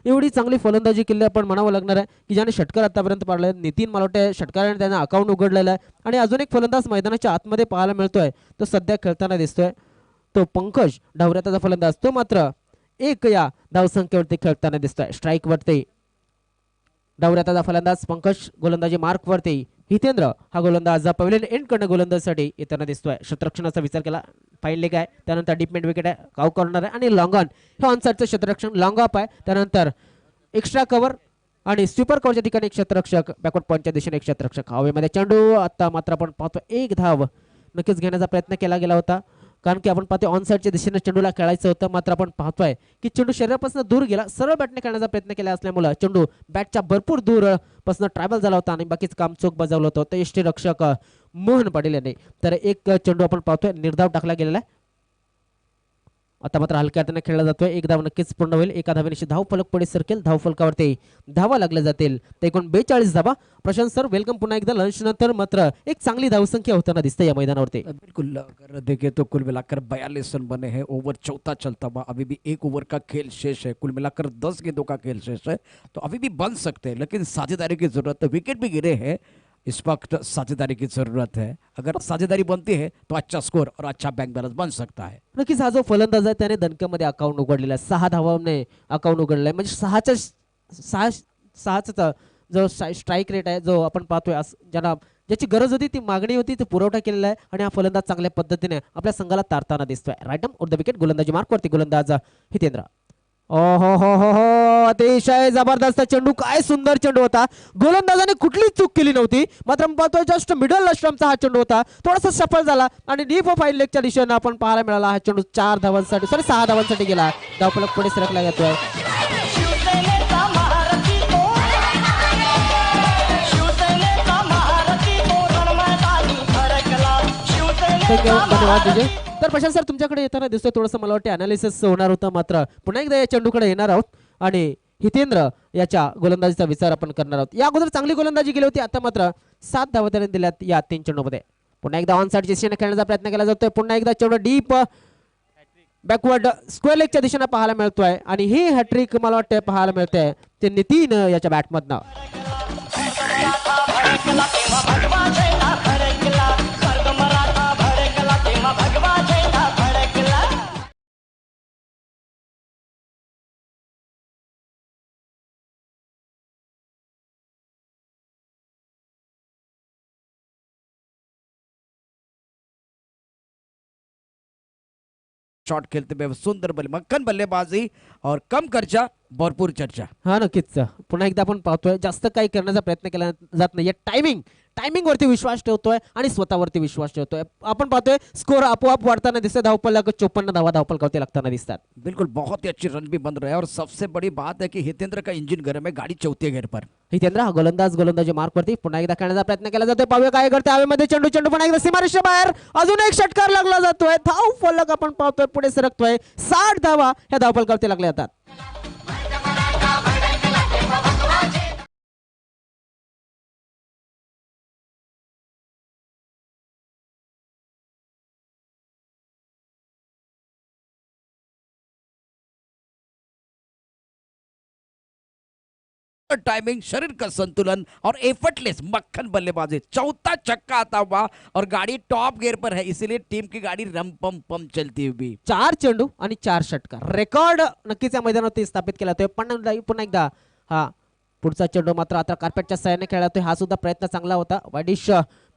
Speaker 2: एवढी चांगली फलंदाजी केली आपण म्हणावं लागणार आहे की ज्याने षटकार आतापर्यंत पाडले. नितीन मला वाटतं षटकाराने त्यांना अकाउंट उघडलेलं आहे आणि अजून एक फलंदाज मैदानाच्या आतमध्ये पाहायला मिळतोय तो सध्या खेळताना दिसतोय. तो पंकज ढवऱ्याचा फलंदाज तो मात्र एक या धावसंख्येवरती खेळताना दिसतोय. स्ट्राईक वरती डावऱ्याचा फलंदाज पंकज गोलंदाजी मार्क वरती हितेंद्र हा गोलंदाज पवेलियन एंड कडनं गोलंदाजीसाठी येताना दिसतोय. क्षेत्ररक्षणाचा विचार केला फाईन लेग आहे. त्यानंतर डीप मिड विकेट आहे. काव कॉर्नर आहे आणि लॉंग ऑन हे ऑन साईडचं क्षेत्ररक्षण लॉंग ऑफ आहे. त्यानंतर एक्स्ट्रा कव्हर आणि स्वीपर कव्हरच्या ठिकाणी एक क्षेत्ररक्षक बॅकवर्ड पॉईंटच्या दिशेने एक क्षेत्ररक्षक. हवेमध्ये चेंडू आता मात्र आपण पाहतो एक धाव नक्कीच घेण्याचा प्रयत्न केला गेला होता कारण की आपण पाहतो ऑन साईडच्या दिशेने चेंडूला खेळायचं होतं. मात्र आपण पाहतोय की चेंडू शरीरापासून दूर गेला. सरळ बॅटने खेळण्याचा प्रयत्न केला असल्यामुळे चेंडू बॅटच्या भरपूर दूर पासून ट्रॅव्हल झाला होता आणि बाकीच काम चोख बजावलं होतं ते यष्टीरक्षक मोहन पाटील यांनी. तर एक चेंडू आपण पाहतोय निर्धाव टाकला गेलेला आहे. आता मात्र हलक्या हाताने खेळला जातोय. एक धाव नक्कीच पूर्ण होईल. एका धावेनिशी धाव फलक पुढे सरकेल. धाव फलकावरती धावा लागल्या जातील. ते एकूण 42 धावा. प्रशांत सर वेलकम पुन्हा एकदा लंच नंतर. मात्र एक चांगली धावसंख्या होताना दिसते या मैदानावरती.
Speaker 8: बिल्कुल अगर देखें तो कुल मिलाकर 42 रन बने हैं. ओवर चौथा चलता हुआ अभी भी 1 ओवर का खेल शेष है. कुल मिलाकर 10 गेंदों का खेल शेष है तो अभी भी बन सकते हैं लेकिन साझेदारी की जरूरत है. विकेट भी गिरे हैं इस वक्त साझेदारी की जरूरत है. अगर साझेदारी बनती है तो अच्छा स्कोर और अच्छा बैंक बैलेंस बन सकता है.
Speaker 2: नक्कीच हा जो फलंदाज आहे त्याने दणक्यामध्ये अकाउंट उघडलेला आहे. 6 धावाने अकाउंट उघडलं आहे म्हणजे 6चा जो स्ट्राईक रेट आहे जो आपण पाहतोय ज्याला ज्याची गरज होती ती मागणी होती ती पुरवठा केलेला आहे आणि हा फलंदाज चांगल्या पद्धतीने आपल्या संघाला तारताना दिसतोय. राईट ऑन द विकेट गोलंदाजी मार्कवरती गोलंदाज हितेंद्र. ओ हो अतिशय जबरदस्त चेंडू. काय सुंदर चेंडू होता. गोलंदाजाने कुठलीच चूक केली नव्हती. मात्र आपण पाहतोय जस्ट मिडल स्टंपचा हा चेंडू होता. थोडासा सफल झाला आणि डीप फाईन लेगच्या दिशेनं आपण पाहायला मिळाला. हा चेंडू 6 धावांसाठी गेला. धावफलक पुढे सरकला जातोय.
Speaker 3: शिवसेनेचा महारथी तो शिवसेनेचा महारथी तो रणमैदानी फडकला. शिवसेनेचा
Speaker 2: धन्यवाद विजय. तर प्रशांत सर तुमच्याकडे येताना दिसतोय थोडंसं मला वाटतं अनालिसिस होणार होतं. मात्र पुन्हा एकदा या चेंडूकडे येणार आहोत आणि हितेंद्र याच्या गोलंदाजीचा विचार आपण करणार आहोत. या अगोदर चांगली गोलंदाजी केली होती. आता मात्र 7 धावा त्याने दिल्यात या 3 चेंडूमध्ये. पुन्हा एकदा ऑन साईडच्या दिशेने खेळण्याचा प्रयत्न केला जातोय. पुन्हा एकदा चेंडू डीप बॅकवर्ड स्क्वेअर लेगच्या दिशेने पाहायला मिळतोय आणि ही हॅट्रिक मला वाटतं पाहायला मिळते ते नितीन याच्या बॅटमधनं.
Speaker 3: भडकला तेव्हा भगवा झेंडा फडकला. स्वर्ग मराठा भडकला तेव्हा भगवा झेंडा फडकला.
Speaker 8: शॉट खेलते हुए सुंदर मक्खन बल्लेबाजी और कम खर्चा भरपूर चर्चा.
Speaker 2: हा नक्कीच पुन्हा एकदा आपण पाहतोय जास्त काही करण्याचा प्रयत्न केला जात नाही. टायमिंग टायमिंग वरती विश्वास ठेवतोय आणि स्वतःवरती विश्वास ठेवतोय. आपण पाहतोय स्कोर आपोआप वाढताना दिसतोय. धावफलक 54 धावा धावफलकावरती लागताना दिसतात.
Speaker 8: बिल्कुल बहुत ही अच्छी रन भी बन रहे हैं और सबसे बड़ी बात है कि हितेंद्र का इंजन गर्म है, गाड़ी चौथे गेयर पर.
Speaker 2: हितेंद्र हा गोलंदाजी मार्क वरती पुन्हा एकदा खेळण्याचा प्रयत्न केला जातोय. पाहूया काय करते हवेमध्ये चेंडू पुन्हा एकदा सीमारेषे बाहेर. अजून एक षटकार लागला जातोय. धावफलक आपण पाहतोय पुढे सरकतोय. 60 धावा ह्या धावफलकावरती लागल्या जातात.
Speaker 8: टाइमिंग, शरीर का संतुलन और एफर्टलेस मक्खन बल्लेबाजी. चौथा छक्का आता हुआ और गाड़ी टॉप गियर पर है, इसीलिए टीम की गाड़ी रम पम पम चलती हुई.
Speaker 2: 4 चेंडू आणि 4 षटकार रेकॉर्ड नक्कीच या मैदानावरती स्थापित केला जातोय. पुन्हा एकदा हा पुढचा चेंडू मात्र आता कार्पेटच्या सहाय्याने खेळला जातोय. हा सुद्धा प्रयत्न चांगला होता. वाईडिश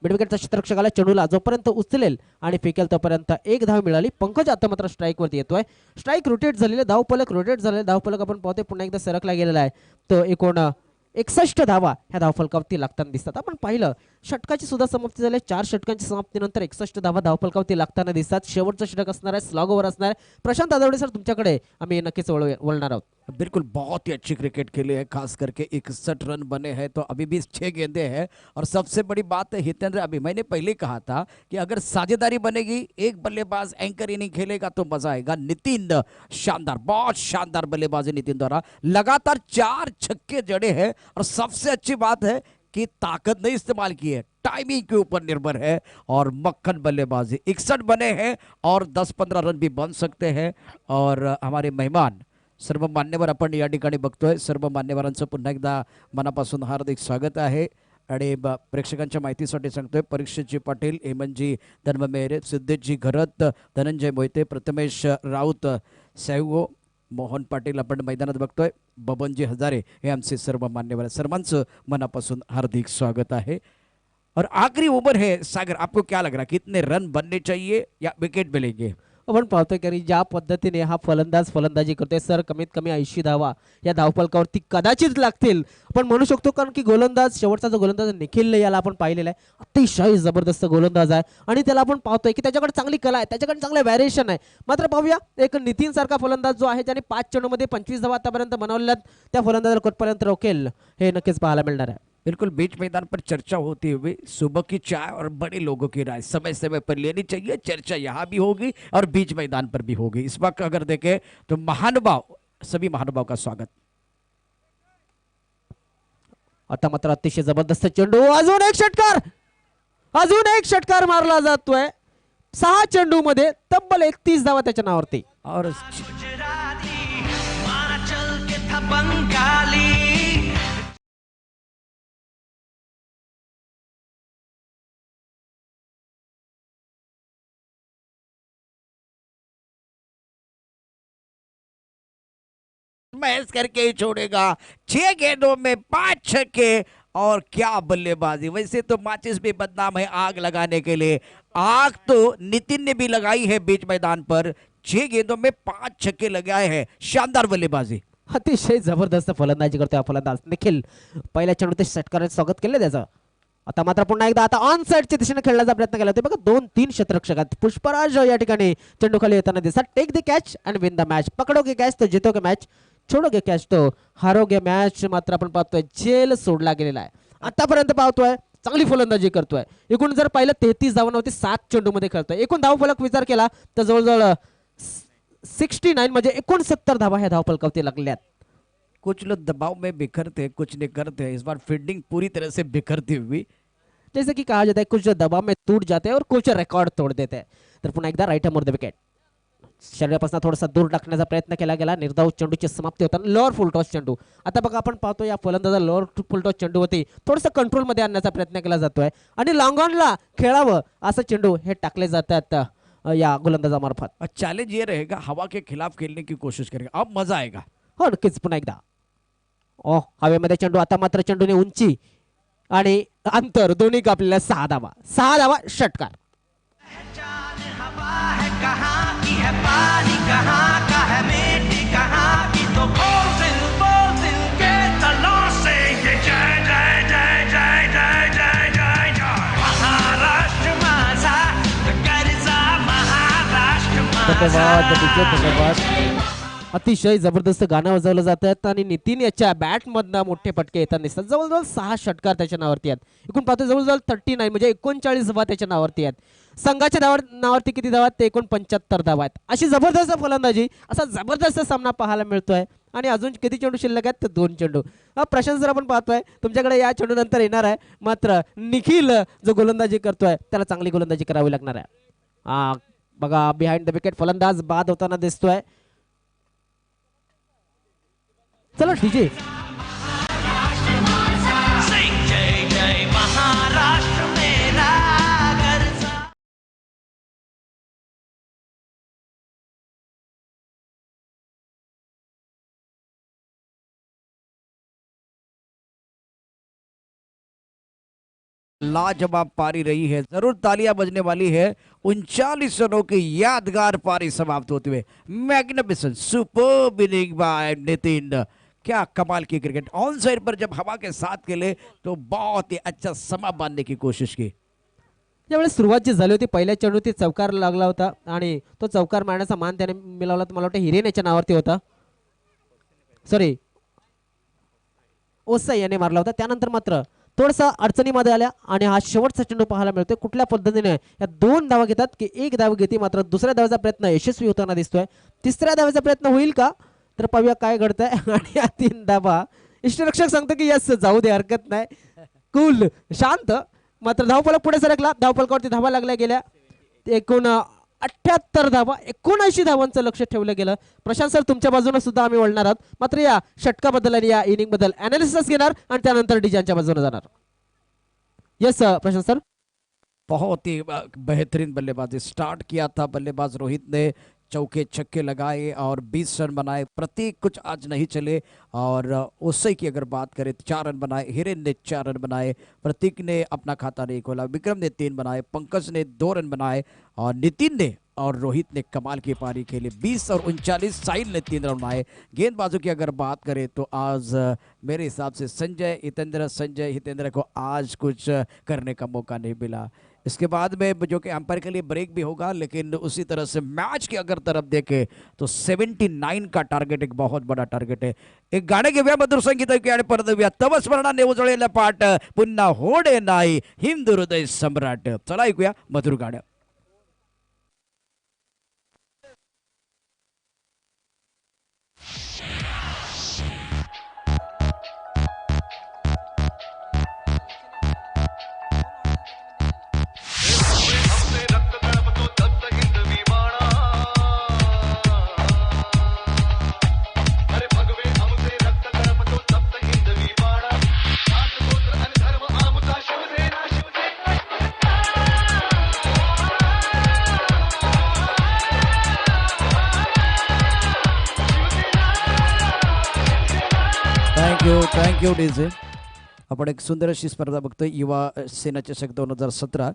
Speaker 2: मिडविकेटचा क्षेत्ररक्षकाला चेंडूला जोपर्यंत उचलेल आणि फेकेल तोपर्यंत एक धाव मिळाली. पंकज आता मात्र स्ट्राईक वरती येतोय. स्ट्राईक रोटेट झालेले धावफलक आपण पाहतोय पुन्हा एकदा सरकला गेलेला आहे. तो एकूण 61 धावा ह्या धावफलकावरती लागताना दिसतात. आपण पाहिलं षटकाची सुद्धा समाप्ती झाली. 4 षटकांची समाप्तीनंतर 61 धावा धावफलकावरती लागताना दिसतात. शेवटचं षटक असणार आहे, स्लॉग ओव्हर असणार आहे. प्रशांत आदवडे सर तुमच्याकडे आम्ही नक्कीच वळणार आहोत.
Speaker 8: बिल्कुल बहुत ही अच्छी क्रिकेट खेली है, खास करके 61 रन बने हैं तो अभी भी 6 गेंदे हैं. और सबसे बड़ी बात है हितेंद्र, अभी मैंने पहले कहा था कि अगर साझेदारी बनेगी, एक बल्लेबाज एंकर इनिंग खेलेगा तो मजा आएगा. नितिन शानदार, बहुत शानदार बल्लेबाजी नितिन द्वारा. लगातार 4 छक्के जड़े हैं और सबसे अच्छी बात है कि ताकत नहीं इस्तेमाल की है, टाइमिंग के ऊपर निर्भर है. और मक्खन बल्लेबाजी 61 बने हैं और 10-15 रन भी बन सकते हैं. और हमारे मेहमान सर्व मान्यवर आपण या ठिकाणी बघतोय. सर्व मान्यवरांचं पुन्हा एकदा मनापासून हार्दिक स्वागत आहे. आणि प्रेक्षकांच्या माहितीसाठी सांगतोय, परीक्षितजी पाटील, हेमंतजी धर्ममेरे, सिद्धेशजी घरत, धनंजय मोहिते, प्रथमेश राऊत, सैगो, मोहन पाटील आपण मैदानात बघतोय. बबनजी हजारे हे आमचे सर्व मान्यवर, सर्वांचं मनापासून हार्दिक स्वागत आहे. और आखिरी ओवर है सागर, आपको क्या लग रहा है कितने रन बनने चाहिए या विकेट मिलेंगे?
Speaker 2: आपण पाहतोय की ज्या पद्धतीने हा फलंदाजी करतोय सर, कमीत कमी 80 धावा या धावफलकावरती कदाचित लागतील. आपण म्हणू शकतो, कारण की शेवटचा जो गोलंदाज निखिल याला आपण पाहिलेला आहे. अतिशय जबरदस्त गोलंदाज आहे आणि त्याला आपण पाहतोय की त्याच्याकडे चांगली कला आहे, त्याच्याकडे चांगले व्हॅरिएशन आहे. मात्र पाहूया एक नितीन सारखा फलंदाज जो आहे, ज्याने 5 चेंडूमध्ये 25 धावा आतापर्यंत बनवल्यात, त्या फलंदाजाला कुठपर्यंत रोकेल हे नक्कीच पाहायला मिळणार आहे.
Speaker 8: बिल्कुल बीच मैदान पर चर्चा होती हुई, सुबह की चाय और बड़े लोगों की राय समय समय पर लेनी चाहिए. चर्चा यहाँ भी होगी और बीच मैदान पर भी होगी. इस वक्त अगर देखें तो महानुभाव, सभी महानुभाव का स्वागत.
Speaker 2: आता मात्र अतिशय जबरदस्त चेंडू, अजून एक षटकार मारला जातोय. 6 चेंडू मध्ये तब्बल 31 धावा त्याच्या नावावरती.
Speaker 8: और
Speaker 3: गुजराती मारा चल के था बंगाली.
Speaker 8: मैच करके ही छोड़ेगा. 6 गेंदों में 5 छक्के और क्या बल्लेबाजी. वैसे तो माचिस भी बदनाम है आग लगाने के लिए. आग तो नितिन ने भी लगाई है बीच मैदान पर. 6 गेंदों में 5 छक्के लगाए हैं. शानदार बल्लेबाजी.
Speaker 2: अतिशय जबरदस्त फलंदाजी करतोय फलंदाज निखिल. पहिल्या चेंडूत षटकाराचे स्वागत केले त्याचं. आता मात्र पुन्हा एकदा आता ऑन साइडच्या दिशेने खेळण्याचा प्रयत्न केला होता. बघा 2-3 क्षेत्ररक्षकात पुष्पराज या ठिकाणी चेंडू खाली येताना दिसतात. Take the catch and win the match. पकडोगे कॅच तो जितोगे मॅच, छोडोगे कॅच तो हारोगे मॅच. मात्र आपण पाहतोय जेल सोडला गेलेला आहे. आतापर्यंत पाहतोय चांगली फलंदाजी करतोय. एकूण जर पाहिलं 33 धावांवरती 7 चेंडू मध्ये खेळतोय. एकूण धावफलक विचार केला तर जवळजवळ 69 म्हणजे 69 धावा ह्या धावफलकावरती लागल्यात.
Speaker 8: कुछ लोग दबाव में बिखरते, कुछ नहीं करते. इस बार फील्डिंग पूरी तरह से बिखरती हुई.
Speaker 2: जैसे कि कहा जाता है कुछ दबाव में टूट जाते हैं और कुछ रिकॉर्ड तोड़ देते हैं. तर पुन्हा एकदा राईट मोर द विकेट. शरीरापासून थोडासा दूर टाकण्याचा प्रयत्न केला गेला. निर्धाव चेंडूची समाप्ती होताना लोअर फुलटॉस चेंडू. आता बघा आपण पाहतो या फलंदाजा लोअर फुलटॉस चेंडू होती थोडंसं कंट्रोल मध्ये आणण्याचा प्रयत्न केला जातोय आणि लॉंग ऑनला खेळावं असं चेंडू हे टाकले जातात या गोलंदाजामार्फत.
Speaker 8: चैलेंज ये रहेगा, हवा के खिलाफ खेलने की कोशिश करेगा. अब मजा आएगा.
Speaker 2: हो नक्कीच. पुन्हा एकदा हवेमध्ये चेंडू. आता मात्र चेंडूने उंची आणि अंतर दोन्ही कापलेल्या 6 धावा षटकार.
Speaker 3: जान हवा है कहाँ की है, पानी कहाँ का है, मिट्टी कहाँ की, तो बोल दिल के तलों से ये जय जय जय जय जय जय जय
Speaker 2: धन्यवाद DJ, धन्यवाद. अतिशय जबरदस्त गाणं वाजवलं जातात आणि नितीन याच्या बॅटमधनं मोठे फटके येताना दिसतात. जवळजवळ 6 षटकार त्याच्या नावावरती आहेत. एकूण पाहतो जवळजवळ 39 म्हणजे 39 धावा त्याच्या नावावरती आहेत. संघाच्या नावावरती किती धावा आहेत? ते एकूण 75 धावा आहेत. अशी जबरदस्त फलंदाजी, असा जबरदस्त सामना पाहायला मिळतोय. आणि अजून किती चेंडू शिल्लक आहेत? तर 2 चेंडू. प्रशांत सर आपण पाहतोय तुमच्याकडे या चेंडू नंतर येणार आहे. मात्र निखिल जो गोलंदाजी करतोय त्याला चांगली गोलंदाजी करावी लागणार आहे. बघा बिहाइंड द विकेट फलंदाज बाद होताना दिसतोय. चला डीजे
Speaker 3: सिंग जय जय महाराष्ट्र मेरा घरचा.
Speaker 8: लाजवाब पारी रही है, जरूर तालियां बजने वाली है. 39 रनों की यादगार पारी समाप्त होते हुए magnificent superb inning by Nitin. क्या कमाल की क्रिकेट. ऑन साइड पर जब हवा के साथ खेले तो बहुत ही अच्छा समा बांधने की कोशिश की.
Speaker 2: ज्यावेळेस सुरुवात जी झाली होती पहिल्या चेंडू ती चौकार लागला होता आणि तो चौकार मारण्याचा मान त्याने मिळवला तर मला वाटतं हिरेन याच्या नावावरती होता. सॉरी ओसाई याने मारला होता. त्यानंतर मात्र थोडासा अडचणीमध्ये आल्या आणि हा शेवटचा चेंडू पाहायला मिळतोय. कुठल्या पद्धतीने या 2 धावा घेतात की 1 धाव घेते मात्र दुसऱ्या धावाचा प्रयत्न यशस्वी होताना दिसतोय. तिसऱ्या धावाचा प्रयत्न होईल का तर पाहूया काय घडतंय. आणि या 3 धावा इष्टरक्षक सांगतो की यस जाऊ दे हरकत नाही. कूल शांत. मात्र धावफलक पुढे सरकला. धावफलकावरती धावा लागल्या गेल्या. एकूण 78 धावा 79 धावांचं लक्ष ठेवलं गेलं. प्रशांत सर तुमच्या बाजूने सुद्धा आम्ही वळणार आहोत. मात्र या षटकाबद्दल आणि या इनिंग बद्दल अनालिसिस घेणार आणि त्यानंतर डीजांच्या बाजूने जाणार. Yes Prashant sir.
Speaker 8: बहुत ही बेहतरीन बल्लेबाजी स्टार्ट किया था बल्लेबाज रोहित ने. चौके छक्के लगाए और 20 रन बनाए. प्रतीक कुछ आज नहीं चले और उससे की अगर बात करें तो 4 रन बनाए. हिरेन ने 4 रन बनाए. प्रतीक ने अपना खाता नहीं खोला. विक्रम ने 3 बनाए. पंकज ने 2 रन बनाए और नितिन ने और रोहित ने कमाल की पारी खेली. 20 और 39. साहिल ने 3 रन बनाए. गेंदबाजों की अगर बात करें तो आज मेरे हिसाब से संजय हितेंद्र को आज कुछ करने का मौका नहीं मिला. इसके बाद में जो कि अंपायर के लिए ब्रेक भी होगा लेकिन उसी तरह से मैच की अगर तरफ देखें तो 79 का टार्गेट एक बहुत बड़ा टार्गेट है. एक गाणे घेऊया मधुर संगीत ऐकूया आणि परत येऊया. तव स्मरणाने उजळलेला पाठ पुन्हा होडे नाही हिंदू हृदय सम्राट. चला ऐकूया मधुर गाणं. Thank you DJ. आपण एक सुंदर अशी स्पर्धा बघतोय. युवा सेना चषक 2017.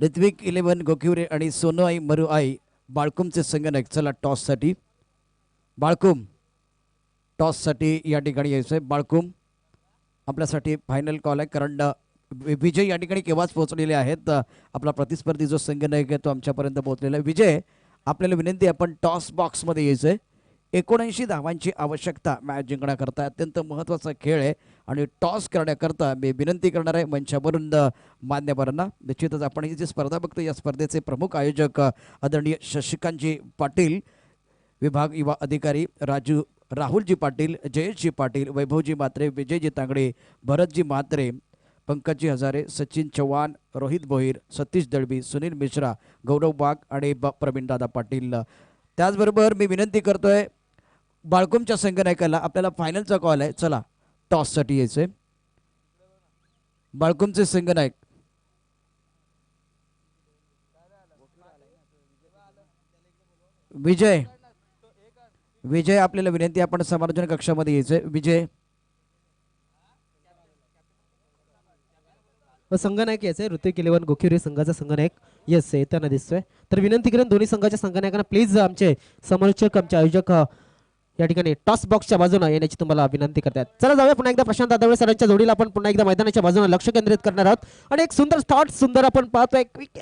Speaker 8: ऋत्विक 11 गोकिवरे आणि सोनूआई मरुआई बाळकुमचे संगणक. चला टॉससाठी बाळकुम टॉससाठी या ठिकाणी यायचं आहे. बाळकुम आपल्यासाठी फायनल कॉल आहे कारण विजय या ठिकाणी केव्हाच पोहोचलेले आहेत. आपला प्रतिस्पर्धी जो संगणक आहे तो आमच्यापर्यंत पोहोचलेला आहे. विजय आपल्याला विनंती आहे आपण टॉस बॉक्समध्ये यायचं आहे. 79 धावांची आवश्यकता मॅच जिंकण्याकरता. अत्यंत महत्त्वाचा खेळ आहे आणि टॉस करण्याकरता मी विनंती करणार आहे मंचावरून मान्यवरांना. निश्चितच आपण ही जी स्पर्धा बघतो या स्पर्धेचे प्रमुख आयोजक आदरणीय शशिकांतजी पाटील, विभाग युवा अधिकारी राहुलजी पाटील, जयेशजी पाटील, वैभवजी म्हात्रे, विजयजी तांगडे, भरतजी म्हात्रे, पंकजी हजारे, सचिन चव्हाण, रोहित भोईर, सतीश दळवी, सुनील मिश्रा, गौरव वाघ आणि प्रवीणदादा पाटील. त्याचबरोबर मी विनंती करतोय बाळकुमच्या संघनायकाला आपल्याला फायनलचा कॉल आहे. चला टॉससाठी यायचंय. बाळकुमचे संघनायक विजय आपल्याला विनंती आपण समालोचन कक्षामध्ये यायचंय. विजय
Speaker 2: संघनायक याचे ऋतिक 11 गोखिवरे संघाचा संघनायक येस येताना दिसतोय. तर विनंती करेन दोन्ही संघाच्या संघनायकांना प्लीज आमचे समालोचक आमचे आयोजक या ठिकाणी टॉस बॉक्सच्या बाजूने येण्याची तुम्हाला विनंती करतात. चला जाऊया पुन्हा एकदा प्रशांत दादवळे सरांच्या जोडीला आपण पुन्हा एकदा मैदानाच्या बाजूने लक्ष केंद्रित करणार आहोत आणि एक सुंदर थॉट सुंदर आपण पाहतोय क्विक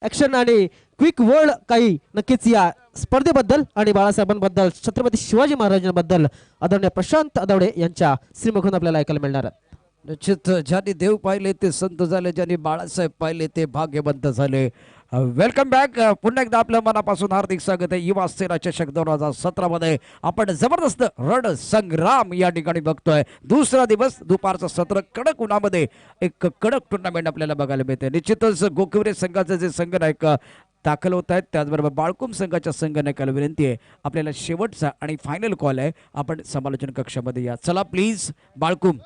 Speaker 2: ऍक्शन आणि क्विक वर्ड काही नक्कीच या स्पर्धेबद्दल आणि बाळासाहेबांबद्दल, छत्रपती शिवाजी महाराजांबद्दल आदरणीय प्रशांत अदवडे यांच्या श्रीमुखातून आपल्याला ऐकायला मिळणार आहे.
Speaker 8: निश्चित ज्यांनी देव पाहिले ते संत झाले, ज्यांनी बाळासाहेब पाहिले ते भाग्यवंत झाले. Welcome back. पुन्हा एकदा आपल्या मनापासून हार्दिक स्वागत आहे. युवा सेना चषक 2017 मध्ये आपण जबरदस्त रण संग्राम या ठिकाणी बघतोय. दुसरा दिवस, दुपारचं सत्र, कडक उन्हामध्ये एक कडक टुर्नामेंट आपल्याला बघायला मिळते. निश्चितच गोकिवरे संघाचे जे संघनायक दाखल होत आहेत, त्याचबरोबर बाळकुम संघाच्या संघनायकाला विनंती आहे, आपल्याला शेवटचा आणि फायनल कॉल आहे, आपण समालोचन कक्षामध्ये या. चला प्लीज. बाळकुम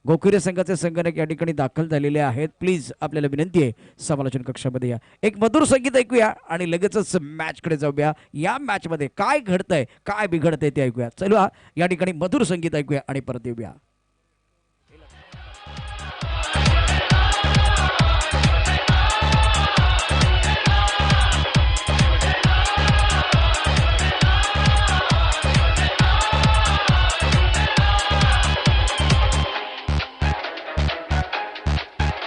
Speaker 8: गोकिवरे संघाचे संघनायक या ठिकाणी दाखल झालेले आहेत. प्लीज आपल्याला विनंती आहे, समालोचन कक्षामध्ये या. एक मधुर संगीत ऐकूया आणि लगेचच मॅचकडे जाऊया. या मॅच मध्ये काय घडतंय, काय बिघडतंय ते ऐकूया. चला या ठिकाणी मधुर संगीत ऐकूया आणि परत येऊया.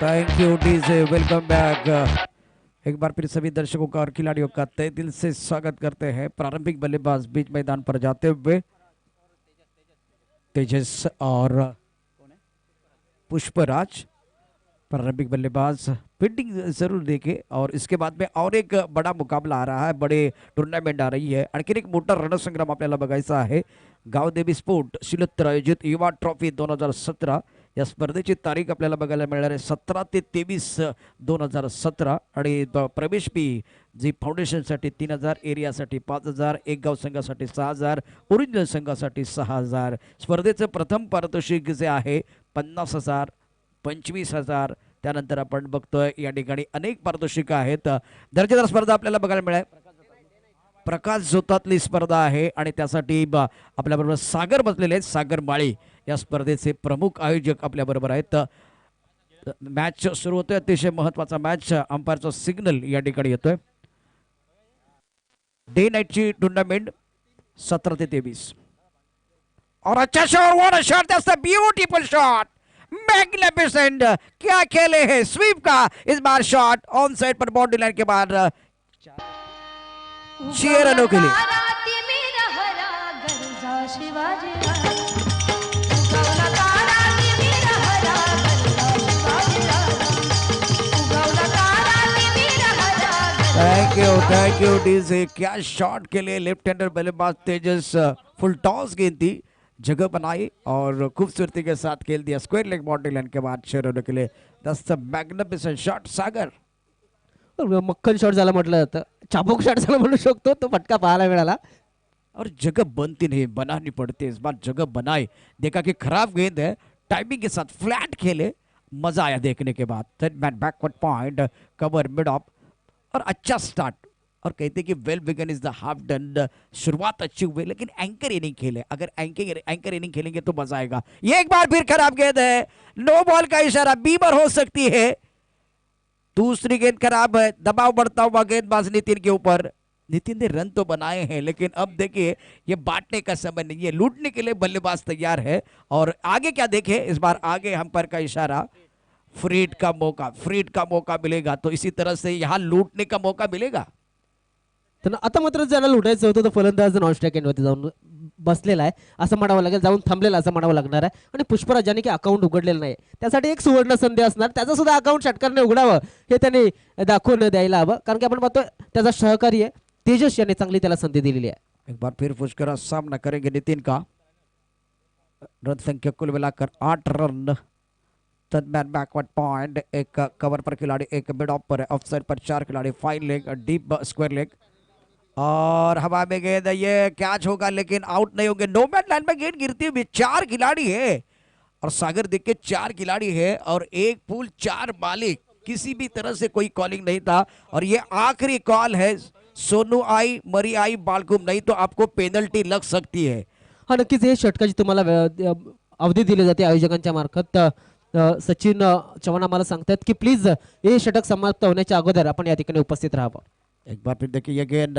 Speaker 8: Thank you DJ. Welcome back. एक बार फिर सभी दर्शकों का और खिलाड़ियों का तहे दिल से स्वागत करते हैं. प्रारंभिक बल्लेबाज बीच मैदान पर जाते हुए तेजस और पुष्पराज. प्रारंभिक बल्लेबाज फील्डिंग जरूर देखे. और इसके बाद में और एक बड़ा मुकाबला आ रहा है, बड़े टूर्नामेंट आ रही है. आणखीन एक मोठा रणसंग्राम आपल्याला बघायचा आहे. गावदेवी स्पोर्ट शिलत्र आयोजित युवा ट्रॉफी 2017 या स्पर्धेची तारीख आपल्याला बघायला मिळणार आहे 17 ते 23/2017. आणि प्रवेश फी जी फाउंडेशनसाठी 3000, एरियासाठी 5000, एक गाव संघासाठी 6000, ओरिजिनल संघासाठी 6000. स्पर्धेचं प्रथम पारितोषिक जे आहे 50,000, 25,000. त्यानंतर आपण बघतोय या ठिकाणी अनेक पारितोषिकं आहेत. दर्जेदार स्पर्धा आपल्याला बघायला मिळाली. प्रकाश जोतातली स्पर्धा आहे आणि त्यासाठी आपल्याबरोबर सागर बसलेले आहेत. सागर माळी या स्पर्धेचे प्रमुख आयोजक आपल्याबरोबर आहेत. मॅच सुरू होतोय. अतिशय महत्वाचा मॅच. अंपायरचा सिग्नल या ठिकाणी येतोय. डे नाईटची टुर्नामेंट 17 ते 23. और अच्छा shot, what a shot, that's a beautiful shot, magnificent. क्या खेले है स्वीप का इस बार शॉट ऑन साइड पर बाउंड्री लाइन के बाद चेयर अनोखी. Thank you DJ. क्या शॉट के लिए लेफ्ट हैंडर बल्लेबाज तेजस फुल टॉस गेंद थी, जगह बनाई और खूबसूरती के साथ खेल दिया स्क्वायर लेग बाउंड्री लाइन के बाद शेरों के लिए. That's a magnificent shot. Sagar
Speaker 2: मक्खन शॉट झाला म्हटलं जातं, चाबूक शॉट झाला म्हणू शकतो. तो फटका पाहायला मिळाला.
Speaker 8: और जगह बनती नहीं, बनानी पड़ती है. इस बार जगह बनाई. देखा कि खराब गेंद है, टाइमिंग के साथ फ्लैट खेले, मजा आया देखने के बाद. Backward point, cover mid off और अच्छा स्टार्ट. और कहते कि well begun is the half done. शुरुआत अच्छी हुई लेकिन एंकर इनिंग खेले. अगर एंकर इनिंग खेलेंगे तो मजा आएगा. ये एक बार फिर खराब गेंद है. नो बॉल का इशारा. बीबर हो सकती है. दूसरी गेंद खराब है. दबाव बढ़ता हुआ गेंदबाज नितिन के ऊपर. नितिन ने रन तो बनाए हैं लेकिन अब देखिए ये बांटने का समय नहीं है. लूटने के लिए बल्लेबाज तैयार है. और आगे क्या देखे इस बार, आगे अंपायर का इशारा. फ्रीड का मौका मिलेगा. तो इसी तरह से यहाँ लूटने का मौका मिलेगा.
Speaker 2: तर आता मात्र ज्याला लुटायचं होतं तो फलंदाज नॉन स्ट्राईक एंडवरती जाऊन बसलेला आहे असं म्हणावं लागेल, जाऊन थांबलेला असं म्हणावं लागणार आहे. आणि पुष्पराज ज्याने की अकाउंट उघडलेलं नाही, त्यासाठी एक सुवर्ण संधी असणार. त्याचं सुद्धा अकाउंट षटकारने उघडावं हे त्यांनी दाखवून द्यायला हवं. कारण की आपण पाहतोय त्याचा सहकारी आहे तेजस याने चांगली त्याला संधी दिलेली आहे.
Speaker 8: एक बार फिर पुष्कर सामना करेंगे नितिन का. रन संख्या कुल मिलाकर 8 रन. मैन बैकवर्ड पॉइंट, एक कवर पर खिलाड़ी, एक मिड ऑफ पर, ऑफ साइड पर 4 खिलाड़ी, fine leg, deep square leg और हवा में गेंद. ये कैच होगा लेकिन आउट नहीं होंगे. नो मैन लाइन में गेंद गिरती हुई. 4 खिलाड़ी है और सागर देख के 4 खिलाड़ी है और एक पूल 4 मालिक. किसी भी तरह से कोई कॉलिंग नहीं था और ये आखिरी कॉल है. सोनू आई, मरी आई, बालकुम, नहीं तो आपको पेनल्टी लग सकती है.
Speaker 2: हा नक्कीच हे षटकाची तुम्हाला अवधी दिली जाते आयोजकांच्या मार्फत. सचिन चव्हाण आम्हाला सांगतात की प्लीज हे षटक समाप्त होण्याच्या अगोदर आपण या ठिकाणी उपस्थित राहावं.
Speaker 8: एक बार फिर देखिए ये गेंद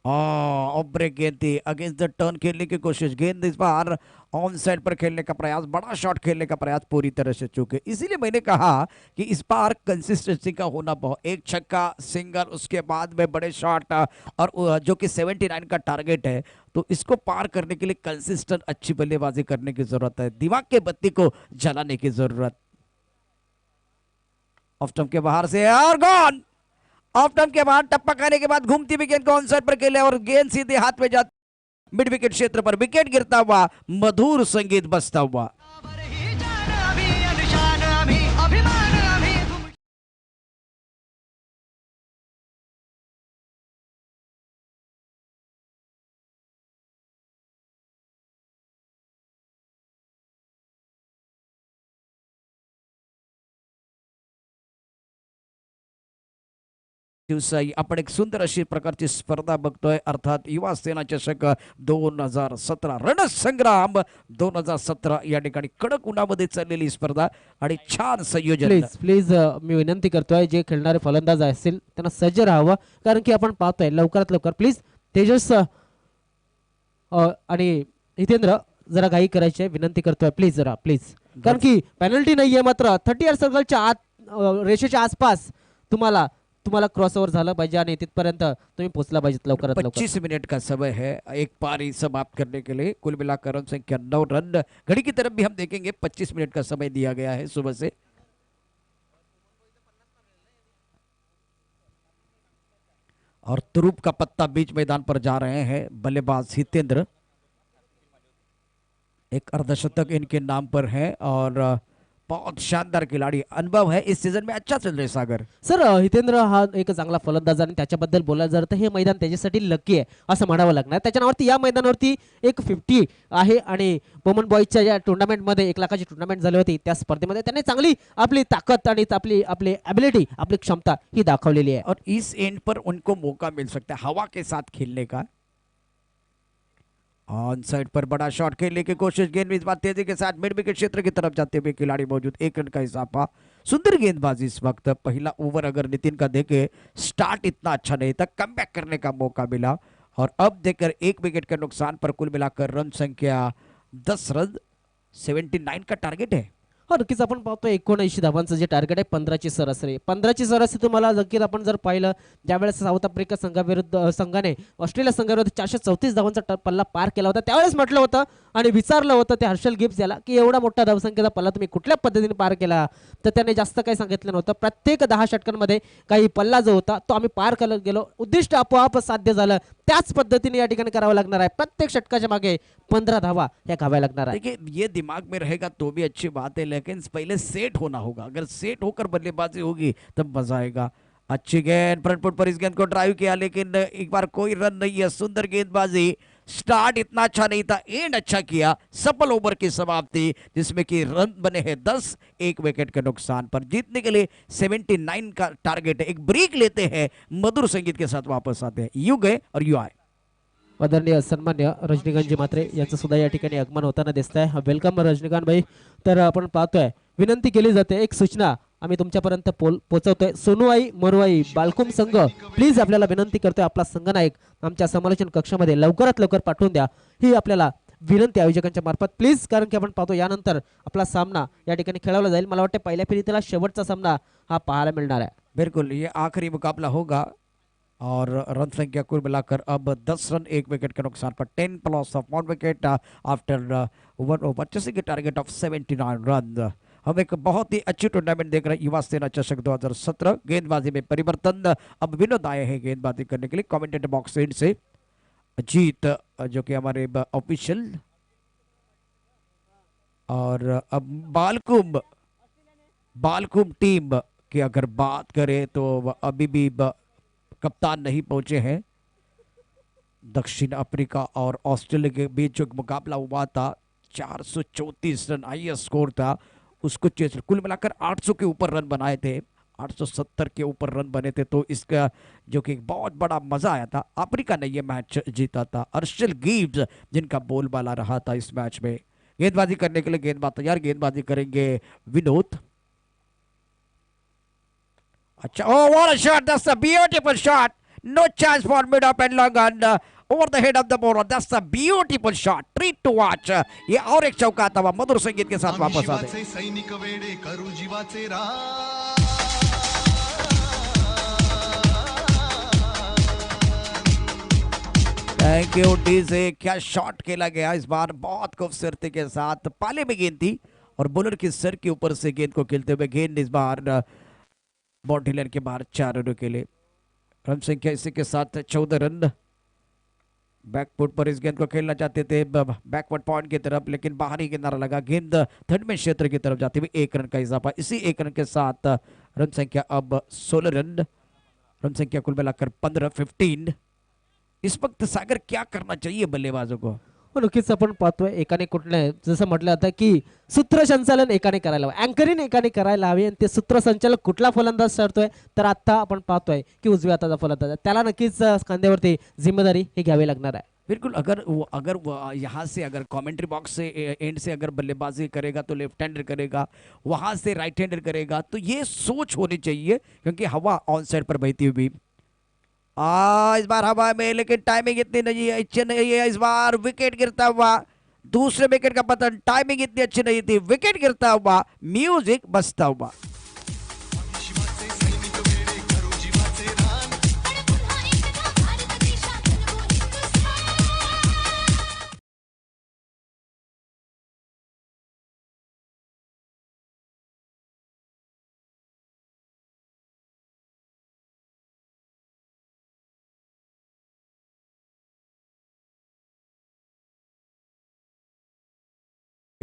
Speaker 8: ऑफ ब्रेक गेंद थी, अगेंस्ट द टर्न खेलने की कोशिश, गेंद इस बार ऑन साइड पर खेलने का प्रयास, बड़ा शॉट खेलने का प्रयास पूरी तरह से चूके। इसीलिए मैंने कहा कि इस बार कंसिस्टेंसी का होना बहुत, एक छक्का सिंगल, उसके बाद में बड़े शॉट, और जो कि 79 का टारगेट है, तो इसको पार करने के लिए कंसिस्टेंट अच्छी बल्लेबाजी करने की जरूरत है, दिमाग के बत्ती को जलाने की जरूरत। ऑफ स्टंप के बाहर से और गॉन, ऑफ स्टंप के बाहर टप्पा खाने के बाद घूमती हुई गेंद को ऑन साइड पर खेले और गेंद सीधे हाथ में जाती, मिड विकेट क्षेत्र पर विकेट गिरता हुआ, मधुर संगीत बजता हुआ। दिवसाई आपण एक सुंदर अशी प्रकारची स्पर्धा बघतोय, अर्थात युवा सेना चषक 2017 रणसंग्राम 2017 या ठिकाणी कडक उन्हामध्ये चाललेली स्पर्धा आणि छान संयोजन।
Speaker 2: प्लीज प्लीज मी विनंती करतोय जे खेळणारे फलंदाज असतील त्यांना सज्ज राहावं, कारण की आपण पाहतोय लवकरात लवकर प्लीज तेजस आणि हितेंद्र जरा घाई करायची आहे, विनंती करतोय प्लीज जरा प्लीज, कारण की पेनल्टी नाहीये, मात्र 30 सर्कलच्या आत रेषेच्या आसपास तुम्हाला क्रॉसओव्हर झालं पाहिजे आणि तिथपर्यंत तुम्ही पोहोचला पाहिजे लवकरात लवकर।
Speaker 8: 25 मिनट का समय है एक पारी समाप्त करने के लिए, कुल मिलाकर रन संख्या 9 रन। घड़ी की तरफ भी हम देखेंगे, 25 मिनट का समय दिया गया है सुबह से। और तुरुप का पत्ता बीच मैदान पर जा रहे हैं बल्लेबाज हितेंद्र, एक अर्धशतक इनके नाम पर है और बहुत शानदार खिलाड़ी, अनुभव है, इस सीजन में अच्छा चल रहे हैं सागर।
Speaker 2: सर हितेंद्र हा एक चांगला फलंदाज आणि त्याच्याबद्दल बोलायला जर तर हे मैदान त्याच्यासाठी लकी आहे असं म्हणावं लागणार। त्याच्या नावावरती या मैदानावरती एक 50 आहे आणि वुमन बॉयजच्या या टुर्नामेंटमध्ये 1 लाखाची टुर्नामेंट झाली होती, त्या स्पर्धेमध्ये त्याने चांगली आपली ताकद आणि आपली एबिलिटी, आपली क्षमता ही दाखवलेली आहे।
Speaker 8: और इस एंड पर उनको मौका मिल सकता है हवा के साथ खेलने का। ऑन साइड पर बड़ा शॉट खेलने की कोशिश, गेंद इस बार तेजी के साथ मिड विकेट क्षेत्र की तरफ जाते हुए खिलाड़ी मौजूद, 1 रन का इजाफा, सुंदर गेंदबाजी इस वक्त। पहला ओवर अगर नितिन का देखे, स्टार्ट इतना अच्छा नहीं था, कमबैक करने का मौका मिला और अब देखकर 1 विकेट के नुकसान पर कुल मिलाकर रन संख्या 10 रन, 79 का टारगेट है।
Speaker 2: हो नक्कीच आपण पाहतो 79 धावांचं जे टार्गेट आहे 15ची सरासरी, 15ची सरासरी तुम्हाला नक्कीच आपण जर पाहिलं ज्यावेळेस साऊथ आफ्रिका संघाने ऑस्ट्रेलिया संघाविरुद्ध 434 धावांचा पल्ला पार केला होता, त्यावेळेस म्हटलं होतं आणि विचारलं होतं ते हर्षल गिब्स याला की एवढा मोठा धावसंख्येचा पल्ला तुम्ही कुठल्या पद्धतीने पार केला, तर त्याने जास्त काही सांगितलं नव्हतं। प्रत्येक 10 षटकांमध्ये काही पल्ला जो होता तो आम्ही पार करत गेलो, उद्दिष्ट आपोआप साध्य झालं, त्याच पद्धतीने या ठिकाणी करावं लागणार आहे। प्रत्येक षटकाच्या मागे 15 धावा या घाव्या लागणार आहे।
Speaker 8: देखिए ये दिमाग में रहेगा तो भी अच्छी बात है, लेकिन पहले सेट होना होगा, अगर सेट होकर बल्लेबाजी होगी तब मजा आएगा। अच्छी गेंद फ्रंट फुट पर इस गेंद को ड्राइव किया, लेकिन एक बार कोई रन नहीं है, सुंदर गेंदबाजी, स्टार्ट इतना अच्छा नहीं था, एंड अच्छा किया, सफल ओवर की समाप्ति जिसमें कि रन बने हैं 10, 1 विकेट के नुकसान पर। जीतने के लिए 79 का टारगेट है, एक ब्रेक लेते हैं, मधुर संगीत के साथ वापस आते हैं, यू गए और यू आए।
Speaker 2: आदरणीय सन्मान्य रजनीकांतजी म्हात्रे यांचं सुद्धा या ठिकाणी आगमन होताना दिसत आहे। वेलकम रजनीकांत भाई। तर आपण पाहतोय विनंती केली जाते, एक सूचना आम्ही तुमच्यापर्यंत पोहोचवतोय। सोनूआई मरुआई बालकुम संघ प्लीज आपल्याला विनंती करतोय, आपला संघनायक आमच्या समालोचन कक्षामध्ये लवकरात लवकर पाठवून द्या, ही आपल्याला विनंती आयोजकांच्या मार्फत प्लीज, कारण की आपण पाहतो यानंतर आपला सामना या ठिकाणी खेळवला जाईल। मला वाटतं पहिल्या फेरीतला शेवटचा सामना हा पाहायला मिळणार आहे।
Speaker 8: बिल्कुल ये आखिरी मुकाबला होगा और रन संख्या कुल मिलाकर अब 10 रन 1 विकेट के नुकसान पर, 10 plus of 1 wicket after 1 over, जैसे कि टारगेट ऑफ 79 रन। हम एक बहुत ही अच्छी टूर्नामेंट देख रहे हैं, युवा सेना चषक 2017। गेंदबाजी में परिवर्तन, अब विनोद आए हैं गेंदबाजी करने के लिए कमेंटेटर बॉक्स एंड से, जीत जो कि हमारे ऑफिशियल, और अब बालकुम टीम की अगर बात करें तो अभी भी कप्तान नहीं पहुंचे हैं। दक्षिण अफ्रीका और ऑस्ट्रेलिया के बीच जो मुकाबला हुआ था 434 रन हाईएस्ट स्कोर था, उसको चेस कुल मिलाकर 800 के ऊपर रन बनाए थे, 870 के ऊपर रन बने थे, तो इसका जो कि बहुत बड़ा मजा आया था। अफ्रीका ने यह मैच जीता था, हर्षल गिब्स जिनका बोलबाला रहा था इस मैच में। गेंदबाजी करने के लिए गेंदबाज तैयार, गेंदबाजी करेंगे विनोद। अच्छा, oh what a shot, that's a beautiful shot, No chance for mid up and long on over the head of the bowler. That's a beautiful shot. Treat to watch. ये और एक चौका था मधुर संगीत के साथ
Speaker 5: आम्ही
Speaker 8: वापस आते
Speaker 5: शिवाचे सैनिक वेडे करू जीवाचे
Speaker 8: थैंक यू डीजे। क्या शॉट खेला गया इस बार, बहुत खूबसूरती के साथ। पाले में गेंद थी और बॉलर के सर के ऊपर से गेंद को खेलते हुए गेंद इस बार बॉडी लाइन के बाहर 4 रनों के लिए। रन संख्या इसी के साथ 14 रन। बैकफुट पर इस गेंद को खेलना चाहते थे बैकवर्ड पॉइंट की तरफ, लेकिन बाहरी किनारा लगा, गेंद थर्ड में क्षेत्र की तरफ जाते हुए 1 रन का इजाफा। इसी 1 रन के साथ रन संख्या अब 16 रन। रन संख्या कुल मिलाकर 15। इस वक्त सागर क्या करना चाहिए बल्लेबाजों को?
Speaker 2: नक्कीच आपण पाहतोय एकाने कुठलं जसं म्हटलं जातं की सूत्रसंचालन एकाने करायला हवं, अँकरिंग एकाने करायला हवी आणि ते सूत्रसंचालक कुठला फलंदाज ठरतोय तर आता आपण पाहतोय की उजव्या हाताचा फलंदाज आहे. त्याला नक्कीच खांद्यावरती जिम्मेदारी ही घ्यावी लागणार आहे.
Speaker 8: बिल्कुल। अगर यहाँ से अगर कमेंट्री बॉक्स से एंड से अगर बल्लेबाजी करेगा तो लेफ्ट हैंडर करेगा, वहां से राइट हैंडर करेगा, तो ये सोच होनी चाहिए क्योंकि हवा ऑन साइड पर बहती हुई इस बार हवा में, लेकिन टाइमिंग इतनी नहीं है, अच्छी नहीं है। इस बार विकेट गिरता हुआ, दूसरे विकेट का पतन, टाइमिंग इतनी अच्छी नहीं थी, विकेट गिरता हुआ, म्यूजिक बजता हुआ।
Speaker 5: शिवाचे सैनिक वेडे करू जीवाचे रान
Speaker 4: पण पुन्हा एकदा भारत देशात जन्मो हिंदुस्थान.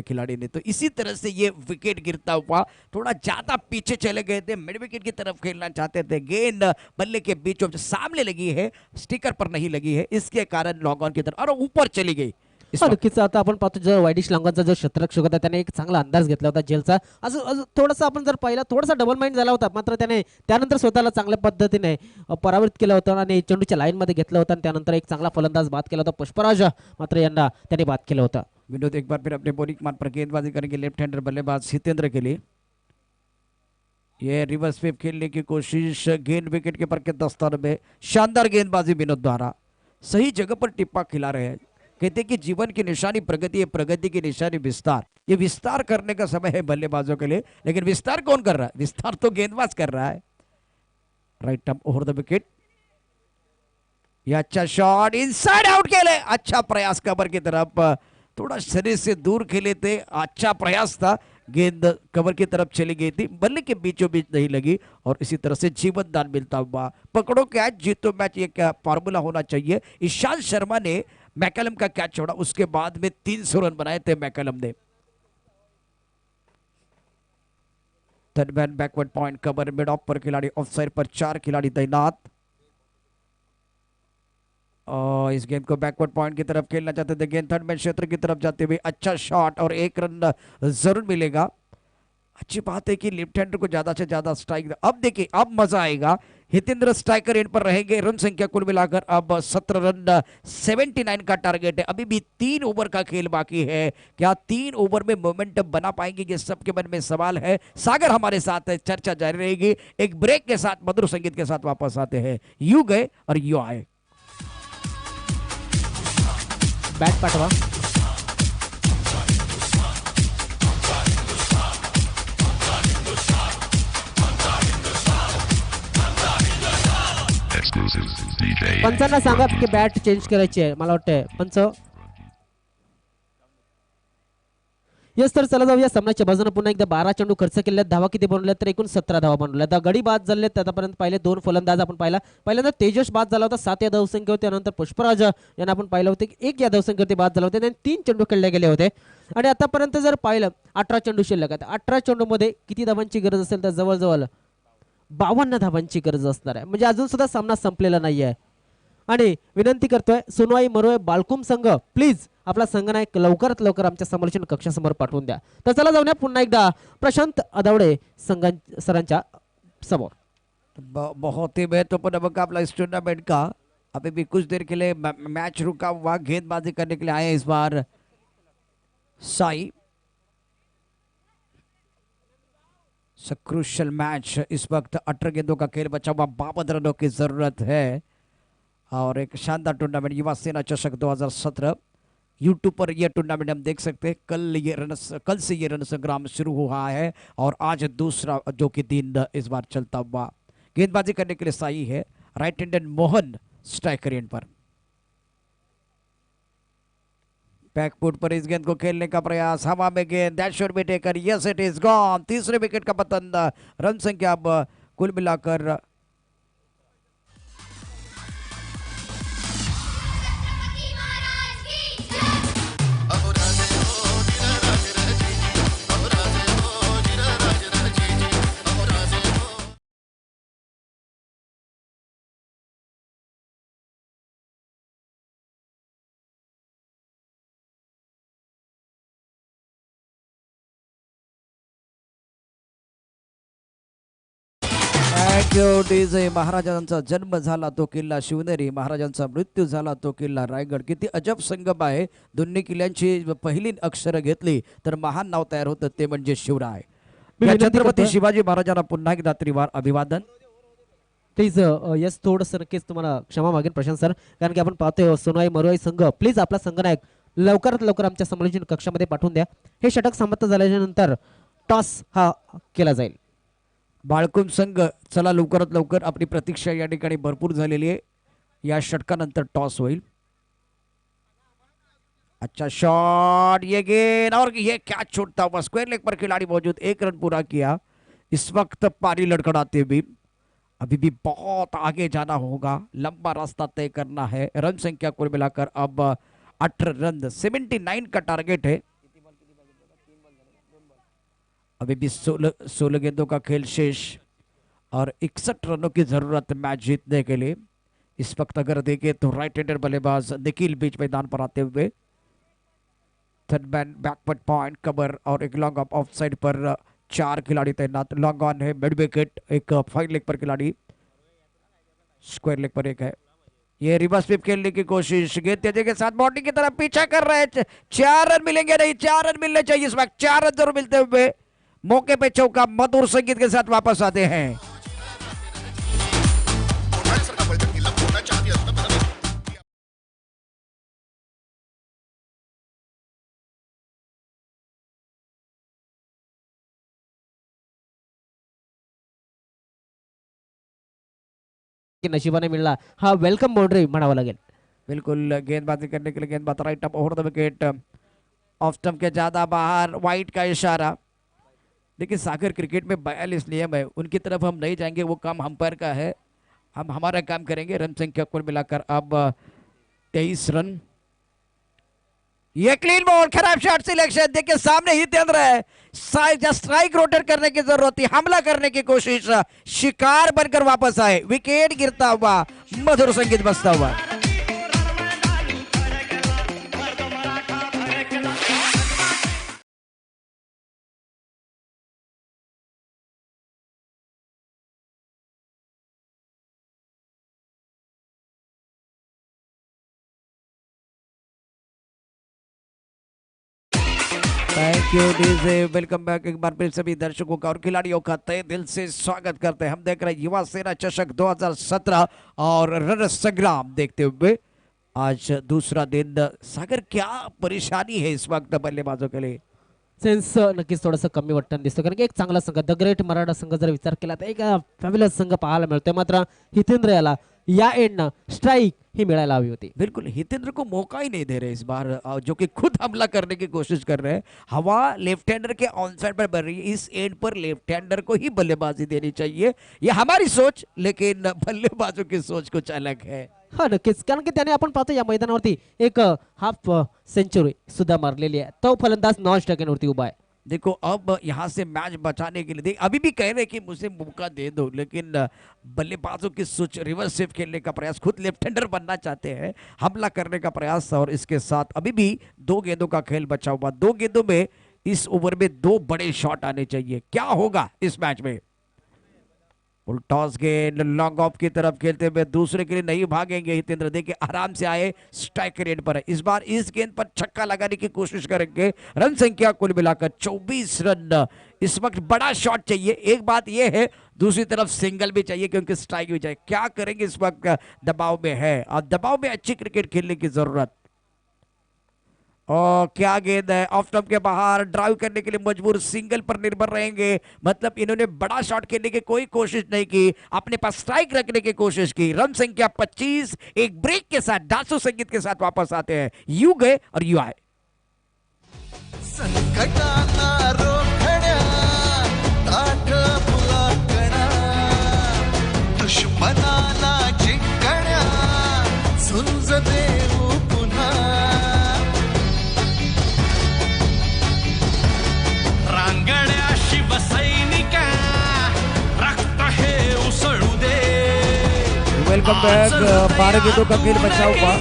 Speaker 8: खिलाड़ी ने तो इसी तरह से ये विकेट गिरता हुआ थोड़ा ज्यादा पीछे चले गए थे, मिड विकेट की तरफ खेलना चाहते थे। गेंद बल्ले के बीचों सामने लगी है, स्टिकर पर नहीं लगी है, इसके कारण लॉग ऑन की तरफ और ऊपर चली गई।
Speaker 2: नक्कीच आता आपण पाहतो जो वायडिश लॉंगॉनचा जो शतरक्षक होता त्याने एक चांगला अंदाज घेतला होता जेलचा. अजून थोडासा आपण जर पाहिला थोडासा डबल माइंड झाला होता, मात्र त्याने त्यानंतर स्वतःला चांगल्या पद्धतीने परावृत केलं होतं आणि चेंडूच्या लाईनमध्ये घेतलं होतं आणि त्यानंतर एक चांगला फलंदाज बाद केला होता पुष्पराज, मात्र यांना त्याने बाद केलं होतं.
Speaker 8: विनोद एक बार फिर अपने बॉलिंग मान पर गेंदबाजी करेंगे लेफ्ट हैंडर बल्लेबाज हितेंद्र के लिए। ये रिवर्स स्वीप खेलने की कोशिश, गेंद विकेट कीपर के दस्तान में, शानदार गेंदबाजी विनोद द्वारा, सही जगह पर टिप्पा खिला रहे हैं। कहते हैं कि जीवन की निशानी प्रगति है, प्रगति की निशानी विस्तार। ये विस्तार करने का समय है बल्लेबाजों के लिए, लेकिन विस्तार कौन कर रहा है? विस्तार तो गेंदबाज कर रहा है। Right term over the wicket, ये अच्छा शॉट इनसाइड आउट खेले, अच्छा प्रयास कवर की तरफ, थोड़ा शरीर से दूर खेले थे, अच्छा प्रयास था, गेंद कवर की तरफ चली गई थी, बल्ले के बीचों बीच नहीं लगी और इसी तरह से जीवन दान मिलता हुआ। पकड़ो कैच जीतो मैच, ये क्या फॉर्मूला होना चाहिए। ईशांत शर्मा ने मैकलम का कैच छोड़ा, उसके बाद में 300 रन बनाए थे मैकलम ने। Third man backward point cover, mid off पर खिलाड़ी, ऑफ साइड पर 4 खिलाड़ी तैनात। और इस गेंद को बैकवर्ड पॉइंट की तरफ खेलना चाहते थे, गेंद थर्ड मैन क्षेत्र की तरफ जाते हुए अच्छा शॉट और 1 रन जरूर मिलेगा। अच्छी बात है कि लेफ्ट हैंडर को ज्यादा से ज्यादा स्ट्राइक, अब देखिए अब मजा आएगा। हितेंद्र स्ट्राइकर एंड पर रहेंगे। रन संख्या कुल मिलाकर अब 17 रन, 79 का टारगेट है। अभी भी 3 ओवर का खेल बाकी है, क्या 3 ओवर में मोमेंटम बना पाएंगे, ये सबके मन में सवाल है। सागर हमारे साथ है, चर्चा जारी रहेगी। एक ब्रेक के साथ मधुर संगीत के साथ वापस आते हैं। यू गए और यू आए।
Speaker 2: बॅट पाठवा. पंचांना सांगा की बॅट चेंज करायची आहे, मला वाटतंय पंच. येस तर चला जाऊया सामन्याच्या बाजूने. पुन्हा एकदा 12 चेंडू खर्च केले, धावा किती बनवल्या तर एकूण 17 धावा बनवल्या. आता गडी बाद झाले, आतापर्यंत पहिले 2 फलंदाज आपण पाहिला. पहिल्यांदा तेजस बाद झाला होता, 7 या धावसंख्या होते. त्यानंतर पुष्पराज यांना आपण पाहिलं होते की 1 या धावसंख्येवरती बाद झाला होते आणि 3 चेंडू खेळले गेले होते. आणि आतापर्यंत जर पाहिलं 18 चेंडू शिल्लक आहेत. 18 चेंडूमध्ये किती धावांची गरज असेल तर जवळजवळ 52 धावांची गरज असणार आहे. म्हणजे अजून सुद्धा सामना संपलेला नाहीये. आणि विनंती करतोय सोनवाई मरोळे बालकुम संघ, प्लीज आपला संघनायक लवकरात लवकर आमच्या समालोचन कक्षासमोर पाठवून द्या. तर चला जाऊया पुन्हा एकदा प्रशांत अदावडे सरांच्या समोर.
Speaker 8: बहुत ही महत्वपूर्ण मुकाबला इस टूर्नामेंट का। अभी भी कुछ देर के लिए मैच रुका हुआ, गेंदबाजी करने के लिए आए इस बार साई। क्रूशियल मैच इस वक्त 18 गेंदों का खेल बचा हुआ, 52 रनों की जरूरत है। और एक शानदार टूर्नामेंट युवा सेना चषक 2017 यूट्यूब पर यह टूर्नामेंट हम देख सकते हैं। कल से ये रण संग्राम शुरू हुआ है और आज दूसरा जो कि दिन इस बार चलता हुआ। गेंदबाजी करने के लिए सही है right handed Mohan striker end पर। बैकफुट पर इस गेंद को खेलने का प्रयास, हवा में गेंद, that should be taken, yes it is gone. तीसरे विकेट का पतन। रन संख्या अब कुल मिलाकर महाराजांचा जन्म झाला तो किल्ला शिवनेरी, महाराजांचा मृत्यू झाला तो किल्ला रायगड. किती अजब संगम आहे. दोन्ही किल्ल्यांची पहिली अक्षर घेतली तर महान नाव तयार होतं ते म्हणजे शिवराय. या छत्रपती शिवाजी महाराजांना पुन्हा एकदा त्रिवार अभिवादन.
Speaker 2: प्लीज यस थोडंसं नक्कीच तुम्हाला क्षमा मागेन प्रशांत सर, कारण की आपण पाहतोय सोनाई मरुआई संघ, प्लीज आपला संघनायक लवकरात लवकर आमच्या समालोचन कक्षामध्ये पाठवून द्या. हे षटक समाप्त झाल्याच्या नंतर टॉस हा केला जाईल.
Speaker 8: बाळकुम संघ चला लवकरात लवकर, आपली प्रतीक्षा या ठिकाणी भरपूर झालेली आहे. या षटकानंतर टॉस होईल. अच्छा शॉट, ये गेंद और ये कैच छूटता हुआ, स्क्वायर लेग पर खिलाड़ी मौजूद, एक रन पूरा किया. इस वक्त पारी लड़खड़ाते हुए अभी भी बहुत आगे जाना होगा, लंबा रास्ता तय करना है. रन संख्या कुल मिलाकर अब 18 रन, 79 का टारगेट है. अभी भी 16 गेंदों का खेल शेष और 61 रनों की जरूरत मैच जीतने के लिए. इस वक्त अगर देखें तो राइट हैंडर बल्लेबाज निखिल बीच मैदान पर आते हुए, third man backward point cover और एक लॉन्ग ऑफ साइड पर 4 खिलाड़ी तैनात. लॉन्ग ऑन है, मिड विकेट, एक फाइन लेग पर खिलाड़ी, स्क्वायर लेग पर एक है. ये रिवर्स स्वीप खेलने की कोशिश, गेंद तेजी के साथ बॉडी की तरफ पीछा कर रहे हैं. 4 रन मिलेंगे नहीं, 4 रन मिलने चाहिए इस वक्त. 4 रन जरूर मिलते हुए मौके पे चौका मधुर संगीत के साथ वापस आते हैं.
Speaker 2: की नशिबाने मिळला हा वेलकम बाउंड्री म्हणावं लागेल.
Speaker 8: बिल्कुल गेंदबाजी करने के लिए गेंदबाज right up over the wicket, off stump के ज्यादा बाहर, वाइट का इशारा. देखिए सागर क्रिकेट में 42 नियम है, उनकी तरफ हम नहीं जाएंगे, वो काम अंपायर का है. हम हमारा काम करेंगे. रन संख्या कुल मिलाकर अब 23 रन. ये क्लीन बॉल, खराब शॉट सिलेक्शन. देखिए सामने ही तेंद्र है, स्ट्राइक रोटेट करने की जरूरत थी, हमला करने की कोशिश, शिकार बनकर वापस आए. विकेट गिरता हुआ, मधुर संगीत बजता हुआ. Thank you DJ, welcome back. एक बार फिर सभी दर्शकों का और खिलाड़ियों का तहे दिल से स्वागत करते हैं. हम देख रहे हैं युवा सेना चषक 2017 और रण संग्राम देखते हुए आज दूसरा दिन. सागर क्या परेशानी है इस वक्त बल्लेबाजों के लिए?
Speaker 2: सेन्स नक्कीच थोडंसं कमी वाटतं दिसतं, कारण की एक चांगला संघ द ग्रेट मराठा संघ जर विचार केला तर एक फॅब्युलस संघ पाहायला मिळतोय. मात्र हितेंद्र याला या एंडनं स्ट्राइक ही मिळायला हवी होती.
Speaker 8: बिल्कुल हितेंद्र को मौका ही नहीं दे रहे इस बार, जो कि खुद हमला करने की कोशिश कर रहे हैं. हवा लेफ्ट हैंडर के ऑन साइड पर बन रही है, इस एंड पर लेफ्ट हैंडर को ही बल्लेबाजी देनी चाहिए. ये हमारी सोच, लेकिन बल्लेबाजों की सोच कुछ अलग है.
Speaker 2: हा नक्कीच, कारण की त्याने आपण पाहतो या मैदानावरती एक हाफ सेंचुरी सुद्धा मारलेली आहे. तो फलंदाज नॉन स्ट्राइकवरती उभा आहे.
Speaker 8: देखो अब यहाँ से मैच बचाने के लिए देख अभी भी कह रहे हैं कि मुझे मौका दे दो, लेकिन बल्लेबाजों की सोच रिवर्स स्वीप खेलने का प्रयास, खुद लेफ्ट हैंडर बनना चाहते हैं, हमला करने का प्रयास. और इसके साथ अभी भी 2 गेंदों का खेल बचा हुआ. 2 गेंदों में इस ओवर में 2 बड़े शॉट आने चाहिए. क्या होगा इस मैच में? फुल टॉस गेंद लॉन्ग ऑफ की तरफ खेलते हुए, दूसरे के लिए नहीं भागेंगे हितेंद्र. देखिए आराम से आए, स्ट्राइक रेट पर है. इस बार इस गेंद पर छक्का लगाने की कोशिश करेंगे. रन संख्या कुल मिलाकर 24 रन. इस वक्त बड़ा शॉट चाहिए। एक बात यह है, दूसरी तरफ सिंगल भी चाहिए क्योंकि स्ट्राइक भी चाहिए। क्या करेंगे इस वक्त, दबाव में है और दबाव में अच्छी क्रिकेट खेलने की जरूरत। और क्या गेंद है, ऑफ स्टंप के बाहर, ड्राइव करने के लिए मजबूर, सिंगल पर निर्भर रहेंगे। मतलब इन्होंने बड़ा शॉट खेलने की कोई कोशिश नहीं की, अपने पास स्ट्राइक रखने की कोशिश की। रन संख्या 25। एक ब्रेक के साथ डांसो संगीत के साथ वापस आते हैं। यू गए और यू आए।
Speaker 5: संकटांना रोखण्या ताठ फुलाकणा दुश्मनाला जिंकण्या झुंज देऊ पुन्हा रांगड्या शिवसैनिका रक्त हे उसळू दे।
Speaker 8: Welcome back. 12 गेंदों का खेल बचा हुआ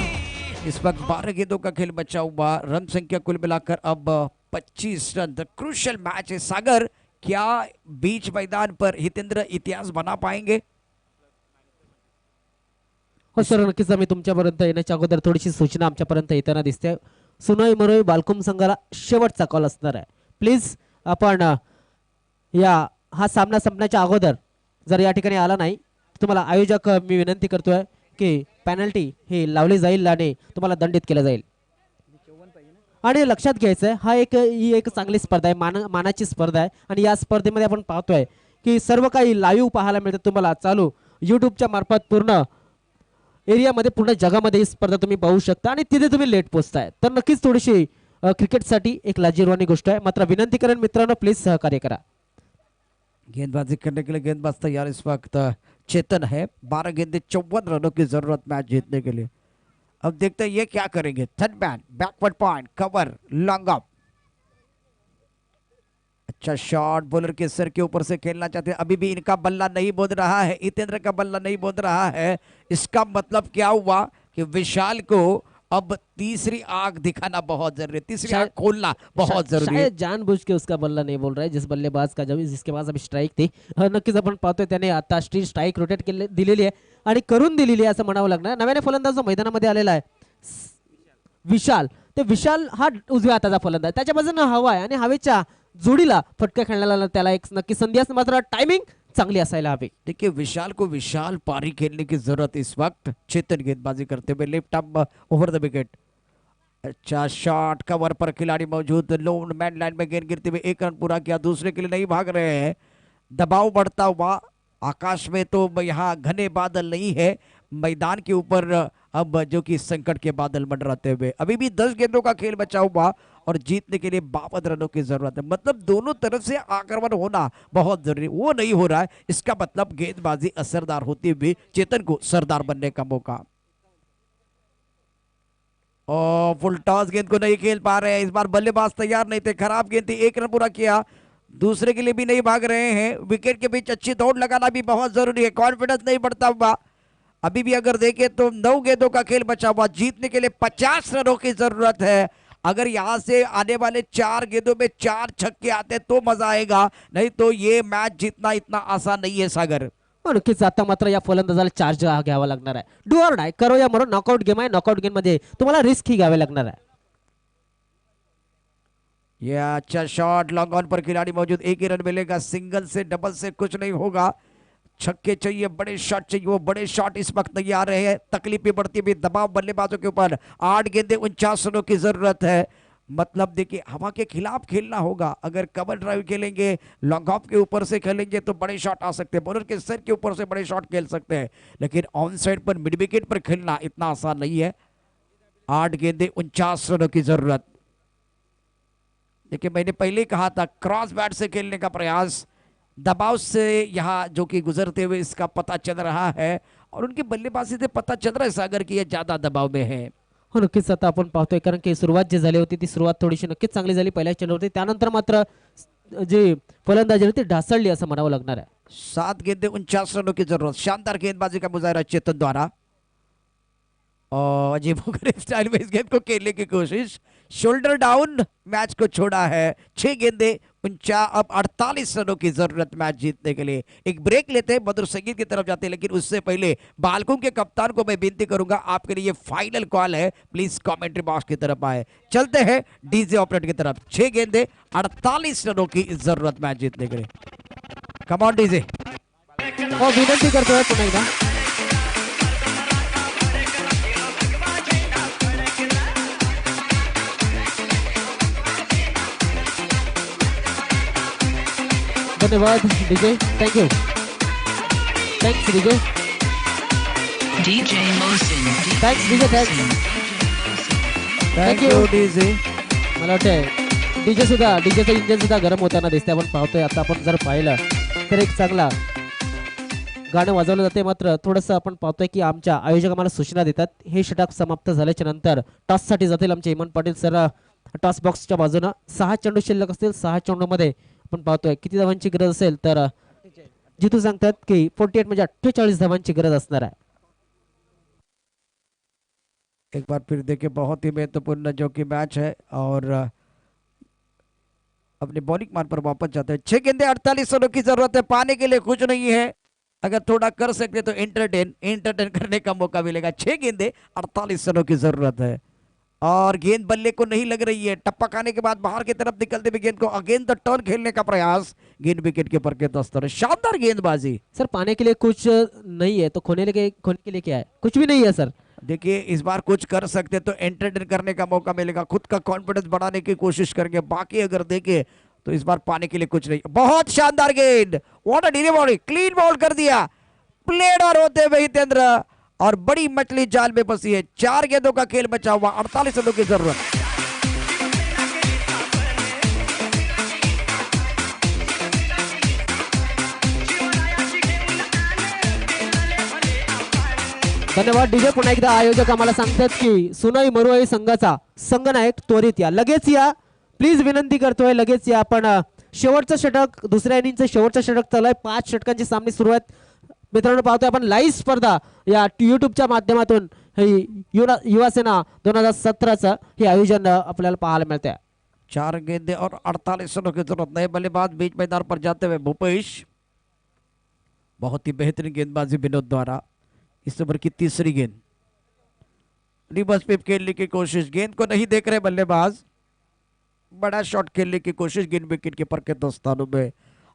Speaker 8: इस वक्त, 12 गेंदों का खेल बचा हुआ। रन संख्या कुल मिलाकर अब 25 रन। द क्रूशियल मैच है। सागर, क्या बीच मैदान पर हितेंद्र इतिहास बना पाएंगे?
Speaker 2: हो सर, नक्कीच आम्ही तुमच्यापर्यंत येण्याच्या अगोदर थोडीशी सूचना आमच्यापर्यंत येताना दिसते. सुनोई मरोई बालकुम संघाला शेवटचा कॉल असणार आहे. प्लीज आपण हा सामना संपण्याच्या अगोदर जर या ठिकाणी आला नाही, तुम्हाला आयोजक मी विनंती करतोय की पेनल्टी ही लावली जाईल आणि तुम्हाला दंडित केलं जाईल. आणि लक्षात घ्यायचं आहे, ही एक चांगली स्पर्धा आहे, मानाची स्पर्धा आहे. आणि या स्पर्धेमध्ये आपण पाहतोय की सर्व काही लाईव्ह पाहायला मिळतं तुम्हाला चालू यूट्यूबच्या मार्फत. पूर्ण एरियामध्ये, पूर्ण जगामध्ये ही स्पर्धा तुम्ही पाहू शकता आणि तिथे तुम्ही लेट पोहोचताय. तर नक्कीच थोडीशी क्रिकेटसाठी एक लाजिरवाणी गोष्ट आहे. मात्र विनंती करेन मित्रांनो, प्लीज सहकार्य करा.
Speaker 8: गेंदबाजी करने के लिए गेंदबाज तैयार इस वक्त चेतन है। 12 गेंदे 54 रनों की जरूरत मैच जीतने के लिए। अब देखते हैं ये क्या करेंगे। Third man, backward point, cover, long up. अच्छा शॉट, बॉलर के सर के ऊपर से खेलना चाहते हैं। अभी भी इनका बल्ला नहीं बोल रहा है, हितेंद्र का बल्ला नहीं बोल रहा है। इसका मतलब क्या हुआ कि विशाल को अब तीसरी आंख दिखाना बहुत जरूरी है, तीसरी आंख खोलना बहुत जरूरी है।
Speaker 2: शायद जानबूझ के उसका बल्ला नहीं बोल रहा है, जिस बल्लेबाज का जब जिसके पास अभी स्ट्राइक थी. नक्कीच आपण पाहतोय त्याने आता स्ट्राइक रोटेट केले दिलेली आहे आणि करून दिलेली आहे असं म्हणावं लागणार. नव्याने फलंदाज जो मैदानामध्ये आलेला आहे विशाल, ते विशाल हा उजव्या हाताचा फलंदाज, त्याच्या बाजूने हवा आहे आणि हवेच्या जोडीला फटका खेळण्याला त्याला एक नक्की संधी असते. मात्र टायमिंग चांगली असायला हवी.
Speaker 8: देखिए विशाल को विशाल पारी खेलने की जरूरत इस वक्त। चेतन गेंदबाजी करते हुए left up over the wicket. अच्छा शॉट, कवर पर खिलाड़ी मौजूद, लोन मैन लाइन में गेंद गिरते हुए 1 रन पूरा किया। दूसरे के लिए नहीं भाग रहे हैं। दबाव बढ़ता हुआ आकाश में, तो यहाँ घने बादल नहीं है, मैदान के ऊपर अब जो कि संकट के बादल मंडराते हुए। अभी भी 10 गेंदों का खेल बचा हुआ और जीतने के लिए 52 रनों की जरूरत है। मतलब दोनों तरफ से आक्रमण होना बहुत जरूरी, वो नहीं हो रहा है। इसका मतलब गेंदबाजी असरदार होती हुई चेतन को सरदार बनने का मौका। और फुल टॉस गेंद को नहीं खेल पा रहे हैं। इस बार बल्लेबाज तैयार नहीं थे, खराब गेंद थी, 1 रन पूरा किया। दूसरे के लिए भी नहीं भाग रहे हैं। विकेट के बीच अच्छी दौड़ लगाना भी बहुत जरूरी है, कॉन्फिडेंस नहीं बढ़ता हुआ। अभी भी अगर देखें तो 9 गेंदों का खेल बचा हुआ, जीतने के लिए 50 रनों की जरूरत है। अगर यहां से आने वाले 4 गेंदों में 4 छक्के आते तो मजा आएगा, नहीं तो ये मैच जीतना इतना आसान नहीं है सागर।
Speaker 2: नक्कीच आता मात्र या फलंदाजाला चार्ज घ्यावा लागणार आहे. डू ऑर डाय, करो या मरो, नॉकआउट गेम आहे. नॉकआउट गेम मध्ये तुम्हाला रिस्क ही घ्यावी लागणार आहे.
Speaker 8: ये अच्छा शॉट, लॉन्ग ऑन पर खिलाड़ी मौजूद, 1 ही रन मिलेगा। सिंगल से डबल से कुछ नहीं होगा, छक्के चाहिए, बड़े शॉट चाहिए। वो बड़े शॉट इस वक्त नहीं आ रहे हैं, तकलीफ भी बढ़ती हुई, दबाव बल्लेबाजों के ऊपर। 8 गेंदे 49 रनों की जरूरत है। मतलब देखिए हवा के खिलाफ खेलना होगा। अगर कवर ड्राइव खेलेंगे, लॉन्ग ऑफ के ऊपर से खेलेंगे तो बड़े शॉट आ सकते हैं, बॉलर के सर के ऊपर से बड़े शॉट खेल सकते हैं, लेकिन ऑन साइड पर मिड विकेट पर खेलना इतना आसान नहीं है। 8 गेंदे 49 रनों की जरूरत। देखिए मैंने पहले कहा था क्रॉस बैट से खेलने का प्रयास, दबाव से यहाँ जो कि गुजरते हुए इसका पता चल रहा है, और उनकी बल्लेबाजी से पता चल रहा है सागर की ये ज्यादा दबाव में है।
Speaker 2: हो नक्कीच आता आपण पाहतोय, कारण की सुरुवात जी झाली होती ती सुरुवात थोडीशी नक्कीच चांगली झाली पहिल्या चेंडूवरती. त्यानंतर मात्र जी फलंदाजी होती ढासळली असं म्हणावं लागणार आहे.
Speaker 8: 7 गेंदे 49 रनों की जरूरत। शानदार गेंदबाजी का मुजाहरा चेतन द्वारा, और अजीब स्टाइल में इस गेंद को खेलने की कोशिश। शोल्डर डाउन मैच को छोड़ा है। 6 गेंदे अब 48 रनों की जरूरत मैच जीतने के लिए। एक ब्रेक लेते हैं, मधुर संगीत की तरफ जाते हैं, लेकिन उससे पहले बालकों के कप्तान को मैं विनती करूंगा, आपके लिए ये फाइनल कॉल है, प्लीज कमेंट्री बॉक्स की तरफ आए। चलते हैं डीजे ऑपरेटर की तरफ। 6 गेंदे 48 रनों की जरूरत मैच जीतने के लिए। Come on DJ.
Speaker 2: और विनंती करतोय पुन्हा एकदा धन्यवाद DJ, thank you, thanks DJ,
Speaker 9: DJ Mosin.
Speaker 2: Thanks DJ, thanks.
Speaker 8: Thank you DJ.
Speaker 2: मला वाटतंय डीजे सुद्धा, डीजेचं इंजन सुद्धा गरम होताना दिसते. आपण पाहतोय आता, आपण जर पाहिलं तर एक चांगला गाणं वाजवलं जाते. मात्र थोडंसं आपण पाहतोय की आमच्या आयोजक आम्हाला सूचना देतात. हे षटक समाप्त झाल्याच्या नंतर टॉससाठी जातील आमचे हेमंत पाटील सर. टॉस बॉक्सच्या बाजूनं 6 चेंडू शिल्लक असतील. 6 चेंडूमध्ये आपण पाहतोय किती धावांची गरज असेल, तर जिथू सांगतात की 48 म्हणजे 48 धावांची गरज असणार आहे.
Speaker 8: एक बार फिर देखिए, बहुत ही महत्वपूर्ण जो कि मैच है, और अपने बॉलिंग मान पर वापस जाते हैं। 6 गेंदे 48 रनों की जरूरत है, पाने के लिए कुछ नहीं है। अगर थोड़ा कर सकते तो एंटरटेन करने का मौका मिलेगा। 6 गेंदे 48 रनों की जरूरत है, और गेंद बल्ले को नहीं लग रही है। टप्पा खाने के बाद बाहर की तरफ निकलते हुए गेंद को अगेन द टर्न खेलने का प्रयास, गेंद विकेट के ऊपर के दस्तक। शानदार गेंदबाजी।
Speaker 2: सर पाने के लिए कुछ नहीं है तो खोने के लिए क्या है? कुछ भी नहीं है सर।
Speaker 8: देखिए, इस बार कुछ कर सकते तो एंटरटेन करने का मौका मिलेगा, खुद का कॉन्फिडेंस बढ़ाने की कोशिश करेंगे। बाकी अगर देखे तो इस बार पाने के लिए कुछ नहीं। बहुत शानदार गेंद, what a delivery, clean ball कर दिया। प्लेड और होते हुए हितेंद्र, और बड़ी मछली जाल में फंसी है। 4 गेंदों का खेल बचा हुआ, 48 रनों की जरूरत।
Speaker 2: धन्यवाद डीजे. पुन्हा एकदा आयोजक आम्हाला सांगतात की सुनाई मरुआई संघाचा संघनायक त्वरित या, लगेच या, प्लीज विनंती करतोय, लगेच या. आपण शेवटचं षटक, दुसऱ्या इनिंगचं शेवटचं षटक चालू आहे. 5 षटकांची सामने सुरू आहेत मित्रांनो. पाहतोय आपण लाईव्ह स्पर्धा या युट्यूबच्या माध्यमातून. युवा सेना 2017चं हे आयोजन आपल्याला पाहायला मिळतंय.
Speaker 8: 4 गेंदे और 48 रनों की जरूरत। नए बल्लेबाज बीच मैदान पर जाते हुए भूपेश, बहुत ही बेहतरीन गेंदबाजी विनोद द्वारा। इस ओवर की तीसरी गेंद, रिवर्स पिप खेलने की कोशिश, गेंद को नहीं देख रहे बल्लेबाज, बड़ा शॉट खेलने की कोशिश, गेंद विकेट कीपर के 2 स्थानों में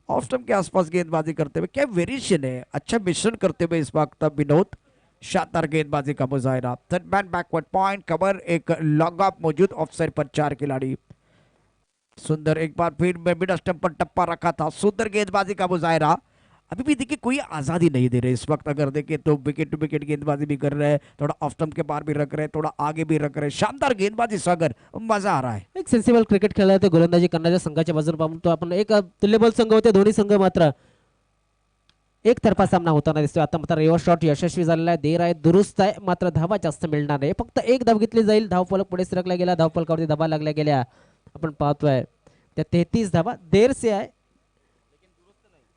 Speaker 8: ऑफ स्टंप के आसपास गेंदबाजी करते हुए। क्या वेरिएशन है, अच्छा मिश्रण करते हुए इस वक्त विनोद। शानदार गेंदबाजी का मुजाहिरा। Third man backward point cover, एक लॉन्ग ऑफ मौजूद, ऑफ साइड पर 4 खिलाड़ी। सुंदर, एक बार फिर मिड स्टंप पर टप्पा रखा था, सुंदर गेंदबाजी का मुजाहिरा। अभी भी देखिए कोई आजादी नहीं दे रहे इस वक्त। अगर देखें तो विकेट टू विकेट गेंदबाजी भी कर रहे हैं, थोड़ा ऑफ स्टंप के बाहर भी रख रहे हैं, थोड़ा आगे भी रख रहे हैं। शानदार गेंदबाजी सागर, मजा आ रहा है।
Speaker 2: एक सेन्सिबल क्रिकेट खेळला जाते गोलंदाजी करण्याच्या संघाच्या बाजूने. पाहतो आपण एक तुल्यबल संघ होते, दोन्ही संघ मात्र एक तर्फा सामना होताना दिसतोय. आता मात्र रिव्हर्स शॉट यशस्वी झालेला आहे, देर आहे, दुरुस्त आहे, मात्र धावा जास्त मिळणार नाही. फक्त एक धाव घेतली जाईल. धावफलक पुढे सरकला गेला, धावफलकावरती धावा लागल्या गेल्या. आपण पाहतोय त्या 33 धावा देर से आहे,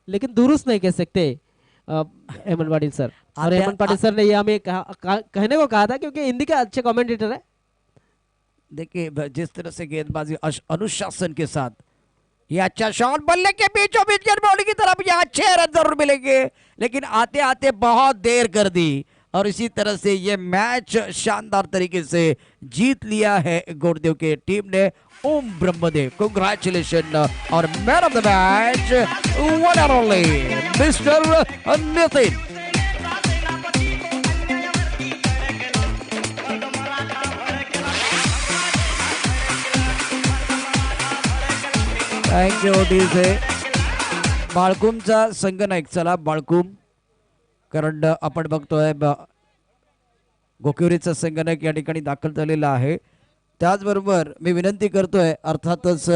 Speaker 2: लेकिन दुरुस्त नहीं कह सकते हेमंत पाटिल सर. और हेमंत पाटिल सर ने ये हमें कहने को कहा था, क्योंकि हिंदी के अच्छे कमेंटेटर है.
Speaker 8: देखिए जिस तरह से गेंदबाजी अनुशासन के साथ, ये अच्छा शॉट, बल्ले के बीचों बीच गेंदबाजी की तरफ, यहाँ 6 रन जरूर मिलेंगे, लेकिन आते आते बहुत देर कर दी, और इसी तरह से ये मैच शानदार तरीके से जीत लिया है गुड़देव के टीम ने. ओम ब्रह्मदेव, कंग्रेचुलेशन, और man of the match one and only mister Nitin. Thank you DJ. बाळकुमचा संघनायक, चला बाळकुम, कारण आपण बघतोय गोकिवरीचा संघनायक या ठिकाणी दाखल झालेला आहे. त्याचबरोबर मी विनंती करतोय, अर्थातच